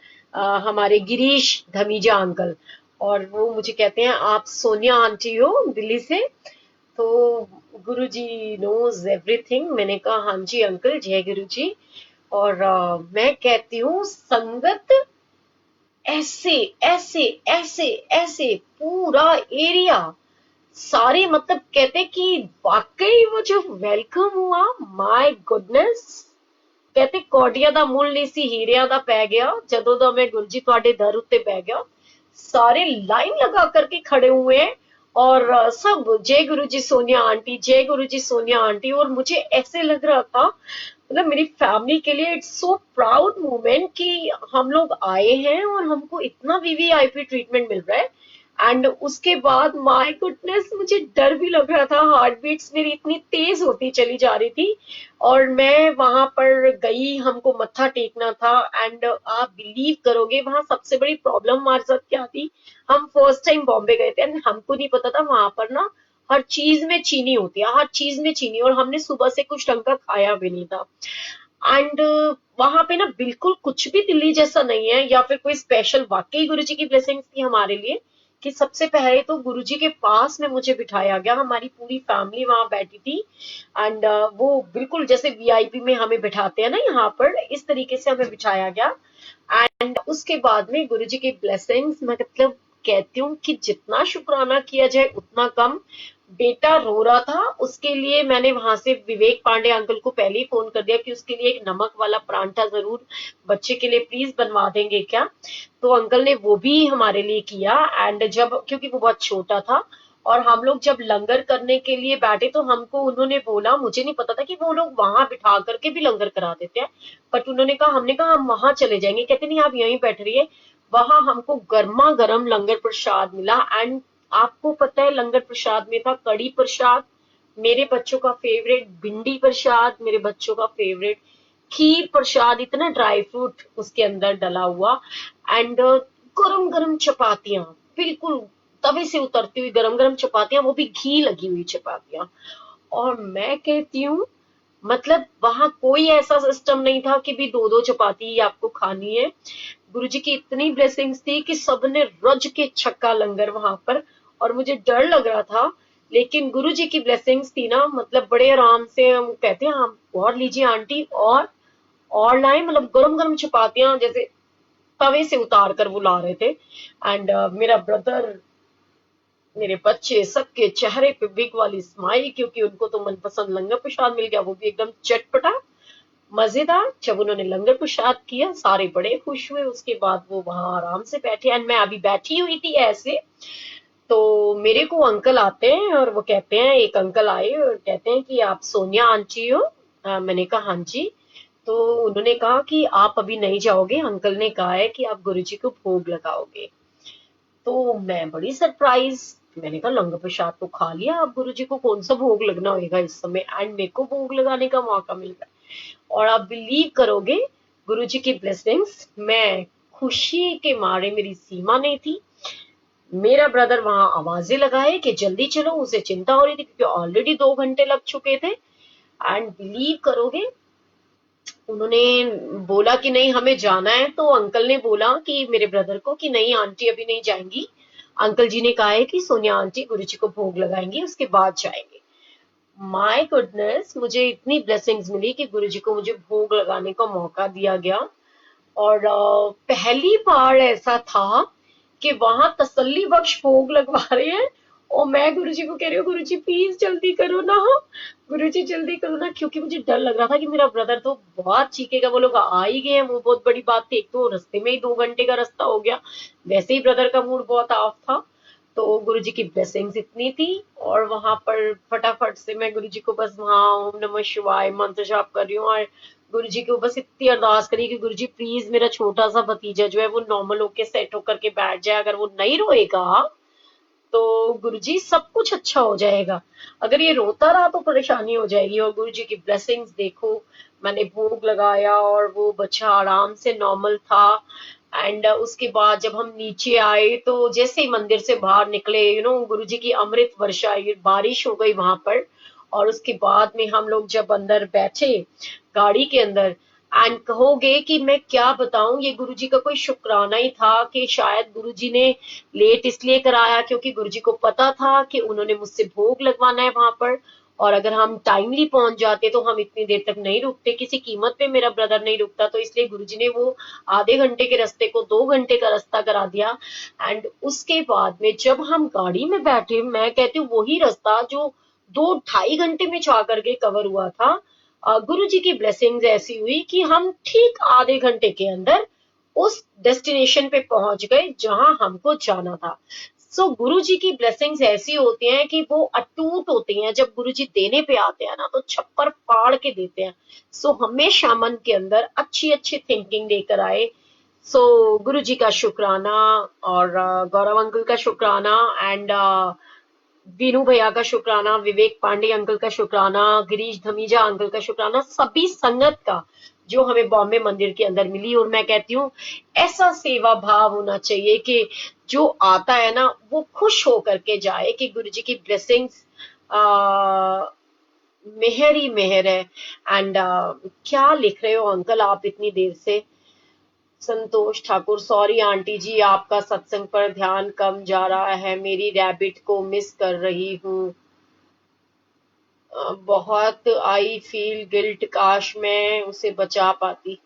हमारे गिरीश धमीजा अंकल। और वो मुझे कहते हैं आप सोनिया आंटी हो दिल्ली से? तो गुरुजी नोज एवरीथिंग। मैंने कहा हाँ जी अंकल, जय गुरु जी। और मैं कहती हूँ संगत ऐसे ऐसे ऐसे ऐसे पूरा एरिया, सारे मतलब कहते कि वाकई वो जो वेलकम हुआ, माय गुडनेस। कहते कौडिया दा मुੱਲ नहीं सी हीरिया दा पै गया ਜਦੋਂ ਦਾ मैं गुरु जी ਤੁਹਾਡੇ दर उत्ते बह गया। सारे लाइन लगा करके खड़े हुए हैं और सब जय गुरु जी सोनिया आंटी, जय गुरु जी सोनिया आंटी। और मुझे ऐसे लग रहा था मतलब मेरी फैमिली के लिए इट्स सो प्राउड मोमेंट कि हम लोग आए हैं और हमको इतना वीवीआईपी ट्रीटमेंट मिल रहा है। एंड उसके बाद माय गुडनेस मुझे डर भी लग रहा था, हार्ट बीट्स मेरी इतनी तेज होती चली जा रही थी। और मैं वहां पर गई, हमको मत्था टेकना था। एंड आप बिलीव करोगे वहां सबसे बड़ी प्रॉब्लम हमारे साथ क्या थी, हम फर्स्ट टाइम बॉम्बे गए थे एंड हमको नहीं पता था वहां पर ना हर चीज में चीनी होती है, हर चीज में चीनी। और हमने सुबह से कुछ ढंग का खाया भी नहीं था। एंड वहां पे ना बिल्कुल कुछ भी दिल्ली जैसा नहीं है या फिर कोई स्पेशल। वाकई गुरुजी की ब्लेसिंग्स थी हमारे लिए कि सबसे पहले तो गुरुजी के पास में मुझे बिठाया गया, हमारी पूरी फैमिली वहां बैठी थी। एंड वो बिल्कुल जैसे वीआईपी में हमें बिठाते हैं ना यहाँ पर, इस तरीके से हमें बिठाया गया। एंड उसके बाद में गुरुजी की ब्लेसिंग्स, मतलब कहती हूँ कि जितना शुक्राना किया जाए उतना कम। बेटा रो रहा था, उसके लिए मैंने वहां से विवेक पांडे अंकल को पहले ही फोन कर दिया कि उसके लिए एक नमक वाला परांठा जरूर बच्चे के लिए प्लीज बनवा देंगे क्या। तो अंकल ने वो भी हमारे लिए किया। एंड जब क्योंकि वो बहुत छोटा था और हम लोग जब लंगर करने के लिए बैठे तो हमको उन्होंने बोला, मुझे नहीं पता था कि वो लोग वहां बिठा करके भी लंगर करा देते हैं, बट उन्होंने कहा, हमने कहा हम वहां चले जाएंगे, कहते नहीं आप यहीं बैठ रहिए। वहां हमको गर्मा गर्म लंगर प्रसाद मिला। एंड आपको पता है लंगर प्रसाद में था कड़ी प्रसाद, मेरे बच्चों का फेवरेट भिंडी प्रसाद, मेरे बच्चों का फेवरेट खीर प्रसाद, इतना ड्राई फ्रूट उसके अंदर डला हुआ। एंड गरम गरम चपातियां, बिल्कुल तवे से उतरती हुई गरम गरम चपातियां, वो भी घी लगी हुई चपातियां। और मैं कहती हूँ मतलब वहां कोई ऐसा सिस्टम नहीं था कि भी दो दो चपाती ही आपको खानी है। गुरुजी की इतनी ब्लेसिंग्स थी कि सबने रज के छक्का लंगर वहां पर। और मुझे डर लग रहा था, लेकिन गुरुजी की ब्लेसिंग्स थी ना, मतलब बड़े आराम से हम कहते हैं हम और लीजिए आंटी और लाए, मतलब गरम गरम चपातियां जैसे तवे से उतार कर वो ला रहे थे। एंड मेरा ब्रदर, मेरे बच्चे, सबके चेहरे पे बिग वाली स्माइल, क्योंकि उनको तो मनपसंद लंगर प्रसाद मिल गया, वो भी एकदम चटपटा मजेदार। जब उन्होंने लंगर प्रसाद किया सारे बड़े खुश हुए। उसके बाद वो वहां आराम से बैठे एंड मैं अभी बैठी हुई थी ऐसे, तो मेरे को अंकल आते हैं और वो कहते हैं, एक अंकल आए और कहते हैं कि आप सोनिया आंटी हो? मैंने कहा हाँ जी। तो उन्होंने कहा कि आप अभी नहीं जाओगे, अंकल ने कहा है कि आप गुरुजी को भोग लगाओगे। तो मैं बड़ी सरप्राइज, मैंने कहा लंगर प्रसाद तो खा लिया, अब गुरुजी को कौन सा भोग लगना होगा इस समय, एंड मेरे को भोग लगाने का मौका मिल रहा है। और आप बिलीव करोगे गुरुजी की ब्लेसिंग्स, मैं खुशी के मारे मेरी सीमा नहीं थी। मेरा ब्रदर वहां आवाजें लगाए कि जल्दी चलो, उसे चिंता हो रही थी क्योंकि ऑलरेडी 2 घंटे लग चुके थे। एंड बिलीव करोगे उन्होंने बोला कि नहीं हमें जाना है, तो अंकल ने बोला कि मेरे ब्रदर को कि नहीं आंटी अभी नहीं जाएंगी, अंकल जी ने कहा है कि सोनिया आंटी गुरुजी को भोग लगाएंगी उसके बाद जाएंगे। माय गुडनेस, मुझे इतनी ब्लेसिंग्स मिली कि गुरुजी को मुझे भोग लगाने का मौका दिया गया। और पहली बार ऐसा था कि वहां तसल्ली बख्श भोग लगवा रहे हैं और मैं गुरुजी को कह रही हूँ गुरुजी प्लीज जल्दी करो ना, गुरुजी जल्दी करो ना, क्योंकि मुझे डर लग रहा था कि मेरा ब्रदर तो बहुत चीखेगा, वो लोग आ ही गए हैं, वो बहुत बड़ी बात थी। एक तो रास्ते में ही 2 घंटे का रास्ता हो गया, वैसे ही ब्रदर का मूड बहुत ऑफ था। तो गुरुजी की ब्लेसिंग्स इतनी थी और वहां पर फटाफट से मैं गुरुजी को बस वहां ओम नमः शिवाय मंत्र जाप कर रही हूँ और गुरुजी को बस इतनी अरदास करी कि गुरुजी प्लीज मेरा छोटा सा भतीजा जो है वो नॉर्मल होके सेट होकर के बैठ जाए, अगर वो नहीं रोएगा तो गुरुजी सब कुछ अच्छा हो जाएगा, अगर ये रोता रहा तो परेशानी हो जाएगी। और गुरुजी की ब्लेसिंग्स देखो, मैंने भोग लगाया और वो बच्चा आराम से नॉर्मल था। एंड उसके बाद जब हम नीचे आए तो जैसे ही मंदिर से बाहर निकले, गुरुजी की अमृत वर्षा, ये बारिश हो गई वहां पर। और उसके बाद में हम लोग जब अंदर बैठे गाड़ी के अंदर, एंड कहोगे कि मैं क्या बताऊं, ये गुरुजी का कोई शुक्राना ही था कि शायद गुरुजी ने लेट इसलिए कराया क्योंकि गुरुजी को पता था कि उन्होंने मुझसे भोग लगवाना है वहां पर। और अगर हम टाइमली पहुंच जाते तो हम इतनी देर तक नहीं रुकते, किसी कीमत पे मेरा ब्रदर नहीं रुकता, तो इसलिए गुरुजी ने वो आधे घंटे के रास्ते को 2 घंटे का रास्ता करा दिया। एंड उसके बाद में जब हम गाड़ी में बैठे, मैं कहती हूँ वही रास्ता जो 2-2.5 घंटे में जा करके कवर हुआ था, गुरु जी की ब्लेसिंग्स ऐसी हुई कि हम ठीक आधे घंटे के अंदर उस डेस्टिनेशन पे पहुंच गए जहां हमको जाना था। सो गुरु जी की ब्लेसिंग्स ऐसी होती हैं कि वो अटूट होती हैं। जब गुरु जी देने पे आते हैं ना तो छप्पर फाड़ के देते हैं। सो हमेशा मन के अंदर अच्छी अच्छी थिंकिंग लेकर आए। सो गुरु जी का शुक्राना, और गौरव अंकल का शुक्राना, एंड वीनू भैया का शुक्राना, विवेक पांडे अंकल का शुक्राना, गिरीश धमीजा अंकल का शुक्राना, सभी संगत का जो हमें बॉम्बे मंदिर के अंदर मिली। और मैं कहती हूँ ऐसा सेवा भाव होना चाहिए कि जो आता है ना वो खुश होकर के जाए कि गुरु जी की ब्लेसिंग्स मेहर ही मेहर है। एंड क्या लिख रहे हो अंकल आप इतनी देर से? संतोष ठाकुर, सॉरी आंटी जी, आपका सत्संग पर ध्यान कम जा रहा है, मेरी रैबिट को मिस कर रही हूँ बहुत। आई फील गिल्ट, काश मैं उसे बचा पाती।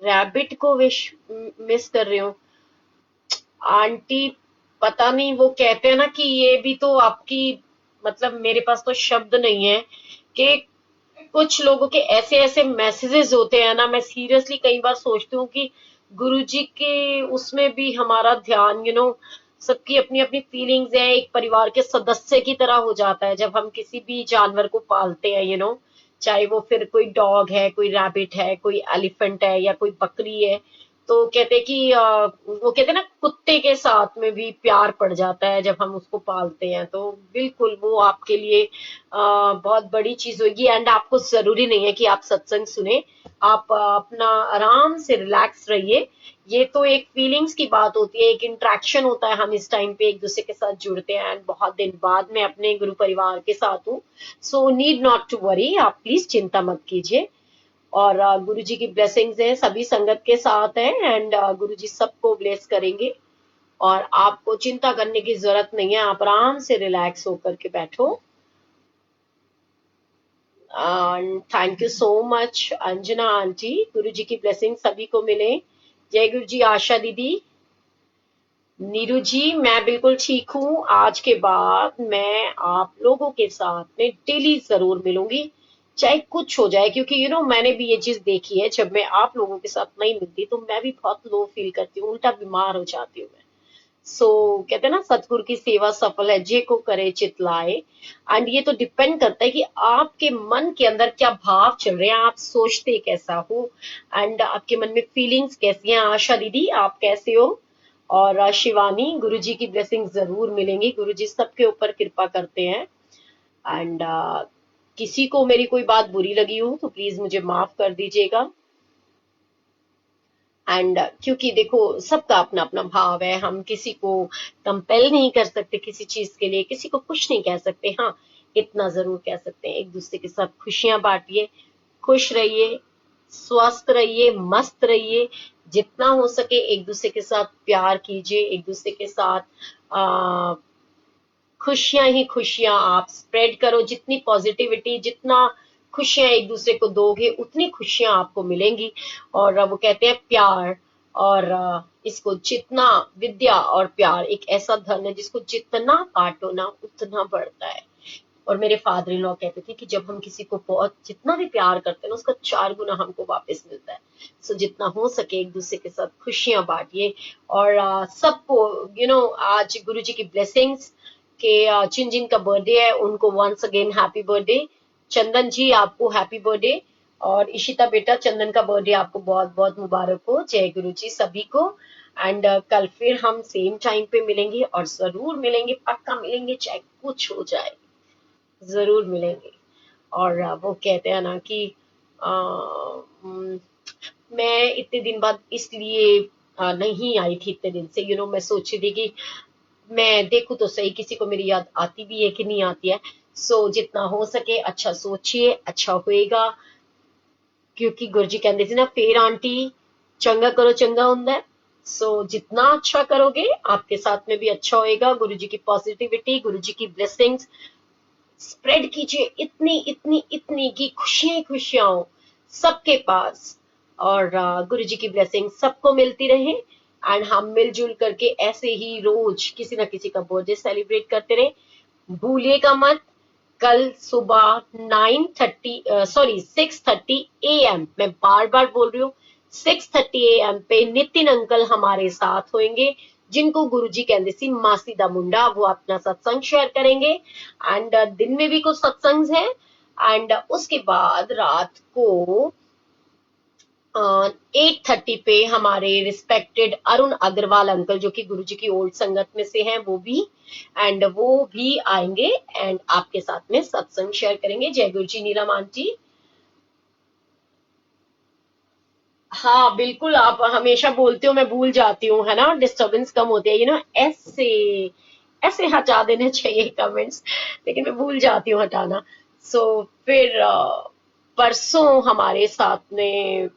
रैबिट को विश मिस कर रही हूँ आंटी? पता नहीं, वो कहते हैं ना कि ये भी तो आपकी, मतलब मेरे पास तो शब्द नहीं है कि कुछ लोगों के ऐसे ऐसे मैसेजेस होते हैं ना, मैं सीरियसली कई बार सोचती हूँ कि गुरुजी के उसमें भी हमारा ध्यान, सबकी अपनी अपनी फीलिंग्स है, एक परिवार के सदस्य की तरह हो जाता है जब हम किसी भी जानवर को पालते हैं, चाहे वो फिर कोई डॉग है, कोई रैबिट है, कोई एलिफेंट है, या कोई बकरी है। तो कहते हैं कि वो कहते हैं ना कुत्ते के साथ में भी प्यार पड़ जाता है जब हम उसको पालते हैं। तो बिल्कुल वो आपके लिए बहुत बड़ी चीज होगी। एंड आपको जरूरी नहीं है कि आप सत्संग सुने, आप अपना आराम से रिलैक्स रहिए। ये तो एक फीलिंग्स की बात होती है, एक इंट्रैक्शन होता है, हम इस टाइम पे एक दूसरे के साथ जुड़ते हैं। एंड बहुत दिन बाद मैं अपने गुरु परिवार के साथ हूँ, so need not to worry, आप प्लीज चिंता मत कीजिए। और गुरु जी की ब्लेसिंग्स है, सभी संगत के साथ है, एंड गुरु जी सबको ब्लेस करेंगे। और आपको चिंता करने की जरूरत नहीं है, आप आराम से रिलैक्स होकर के बैठो। Thank you so much Anjana aunty, गुरु जी की ब्लेसिंग सभी को मिले। जय गुरु जी। आशा दीदी, नीरू जी, मैं बिल्कुल ठीक हूँ। आज के बाद मैं आप लोगों के साथ में डेली जरूर मिलूंगी, चाहे कुछ हो जाए, क्योंकि मैंने भी ये चीज देखी है, जब मैं आप लोगों के साथ नहीं मिलती तो मैं भी बहुत लो फील करती हूँ, उल्टा बीमार हो जाती हूँ मैं। सो कहते हैं ना सतगुरु की सेवा सफल है जे को करे चित लाए। एंड ये तो डिपेंड करता है कि आपके मन के अंदर क्या भाव चल रहे हैं, आप सोचते कैसा हो, एंड आपके मन में फीलिंग्स कैसी हैं। आशा दीदी आप कैसे हो? और शिवानी, गुरुजी की ब्लेसिंग जरूर मिलेंगी, गुरुजी सबके ऊपर कृपा करते हैं। एंड किसी को मेरी कोई बात बुरी लगी हो तो प्लीज मुझे माफ कर दीजिएगा। एंड क्योंकि देखो सबका अपना अपना भाव है, हम किसी को कंपेल नहीं कर सकते किसी चीज के लिए, किसी को कुछ नहीं कह सकते। हाँ, इतना जरूर कह सकते हैं, एक दूसरे के साथ खुशियां बांटिए, खुश रहिए, स्वस्थ रहिए, मस्त रहिए, जितना हो सके एक दूसरे के साथ प्यार कीजिए, एक दूसरे के साथ खुशियां ही खुशियां आप स्प्रेड करो। जितनी पॉजिटिविटी, जितना खुशियां एक दूसरे को दोगे उतनी खुशियां आपको मिलेंगी। और वो कहते हैं प्यार, और इसको जितना, विद्या और प्यार एक ऐसा धन है जिसको जितना बांटो ना उतना बढ़ता है। और मेरे फादर इन लॉ कहते थे कि जब हम किसी को बहुत जितना भी प्यार करते हैं ना उसका 4 गुना हमको वापस मिलता है। सो जितना हो सके एक दूसरे के साथ खुशियां बांटिए। और सबको आज गुरु जी की ब्लेसिंग्स के जिन जिन का बर्थडे है उनको वंस अगेन हैप्पी बर्थडे। चंदन जी आपको हैप्पी बर्थडे, और इशिता बेटा चंदन का बर्थडे आपको बहुत बहुत मुबारक हो। जय गुरु जी सभी को। एंड कल फिर हम सेम टाइम पे मिलेंगे, और जरूर मिलेंगे, पक्का मिलेंगे, चाहे कुछ हो जाए जरूर मिलेंगे। और वो कहते हैं ना कि मैं इतने दिन बाद इसलिए नहीं आई थी इतने दिन से, मैं सोच रही थी कि मैं देखूं तो सही किसी को मेरी याद आती भी है कि नहीं आती है। सो जितना हो सके अच्छा सोचिए, अच्छा होएगा, क्योंकि गुरुजी कहते थे ना, फेर आंटी चंगा करो चंगा हुंदा है। सो जितना अच्छा करोगे आपके साथ में भी अच्छा होएगा। गुरुजी की पॉजिटिविटी, गुरुजी की ब्लेसिंग्स स्प्रेड कीजिए, इतनी इतनी इतनी की खुशियां खुशियां हो सबके पास, और गुरुजी की ब्लेसिंग सबको मिलती रहे। एंड हम मिलजुल करके ऐसे ही रोज किसी ना किसी का बर्थडे सेलिब्रेट करते रहे। भूलिएगा मत, कल सुबह 6:30 मैं बार बार बोल रही हूँ, 6:30 AM पे नितिन अंकल हमारे साथ होंगे, जिनको गुरुजी कहते सी मासी दा मुंडा। वो अपना सत्संग शेयर करेंगे। एंड दिन में भी कुछ सत्संग है। एंड उसके बाद रात को 8:30 पे हमारे रिस्पेक्टेड अरुण अग्रवाल अंकल, जो कि गुरुजी की ओल्ड संगत में से हैं, वो भी आएंगे एंड आपके साथ में सत्संग शेयर करेंगे। जय गुरुजी नीलम आंटी। हाँ बिल्कुल, आप हमेशा बोलते हो, मैं भूल जाती हूँ, है ना, डिस्टरबेंस कम होती है, ऐसे ऐसे हटा देने चाहिए कमेंट्स, लेकिन मैं भूल जाती हूँ हटाना। सो फिर परसों हमारे साथ में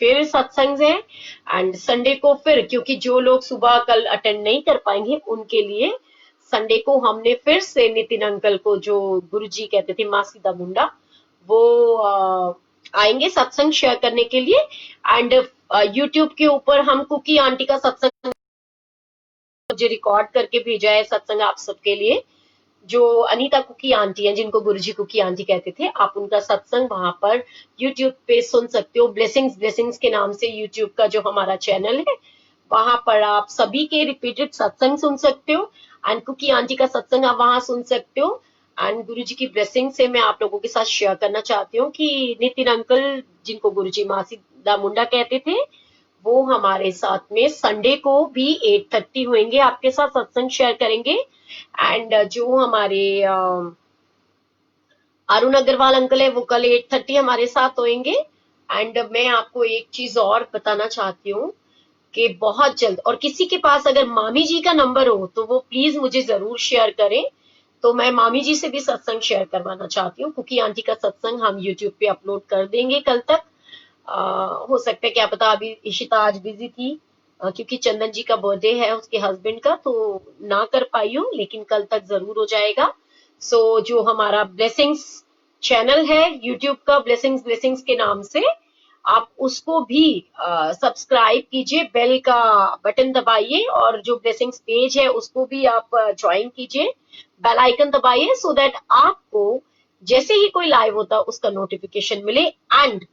फिर सत्संग है। एंड संडे को फिर, क्योंकि जो लोग सुबह कल अटेंड नहीं कर पाएंगे उनके लिए संडे को हमने फिर से नितिन अंकल को, जो गुरुजी कहते थे मासीदा मुंडा, वो आएंगे सत्संग शेयर करने के लिए। एंड यूट्यूब के ऊपर हम कुकी आंटी का सत्संग मुझे रिकॉर्ड करके भेजा है, सत्संग आप सबके लिए। जो अनीता कुकी आंटी हैं, जिनको गुरुजी कुकी आंटी कहते थे, आप उनका सत्संग वहां पर यूट्यूब पे सुन सकते हो। ब्लेसिंग्स ब्लेसिंग्स के नाम से यूट्यूब का जो हमारा चैनल है, वहां पर आप सभी के रिपीटेड सत्संग सुन सकते हो। एंड कुकी आंटी का सत्संग आप वहां सुन सकते हो। एंड गुरुजी की ब्लेसिंग से मैं आप लोगों के साथ शेयर करना चाहती हूँ कि नितिन अंकल, जिनको गुरुजी मासी दा मुंडा कहते थे, वो हमारे साथ में संडे को भी 8:30 होंगे, आपके साथ सत्संग शेयर करेंगे। एंड जो हमारे अरुण अग्रवाल अंकल है, वो कल 8:30 हमारे साथ होंगे। एंड मैं आपको एक चीज और बताना चाहती हूँ कि बहुत जल्द, और किसी के पास अगर मामी जी का नंबर हो तो वो प्लीज मुझे जरूर शेयर करें। तो मैं मामी जी से भी सत्संग शेयर करवाना चाहती हूँ, क्योंकि आंटी का सत्संग हम यूट्यूब पे अपलोड कर देंगे कल तक। हो सकता है, क्या पता, अभी इशिता आज बिजी थी, क्योंकि चंदन जी का बर्थडे है उसके हस्बैंड का, तो ना कर पाई हूँ, लेकिन कल तक जरूर हो जाएगा। सो जो हमारा ब्लेसिंग्स चैनल है यूट्यूब का, ब्लेसिंग्स ब्लेसिंग्स के नाम से, आप उसको भी सब्सक्राइब कीजिए, बेल का बटन दबाइए, और जो ब्लेसिंग्स पेज है उसको भी आप ज्वाइन कीजिए, बेल आइकन दबाइए, सो दैट आपको जैसे ही कोई लाइव होता है उसका नोटिफिकेशन मिले। एंड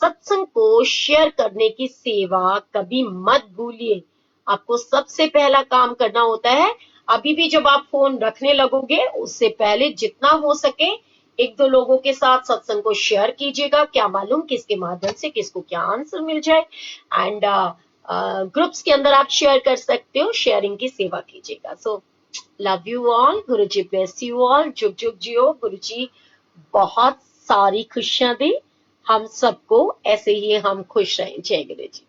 सत्संग को शेयर करने की सेवा कभी मत भूलिए। आपको सबसे पहला काम करना होता है, अभी भी जब आप फोन रखने लगोगे उससे पहले जितना हो सके एक दो लोगों के साथ सत्संग को शेयर कीजिएगा। क्या मालूम किसके माध्यम से किसको क्या आंसर मिल जाए। एंड ग्रुप्स के अंदर आप शेयर कर सकते हो, शेयरिंग की सेवा कीजिएगा। So love you all, Guru ji bless you all, जुग जुग जियो, गुरु जी बहुत सारी खुशियां दे हम सबको, ऐसे ही हम खुश रहें। जय गुरु जी।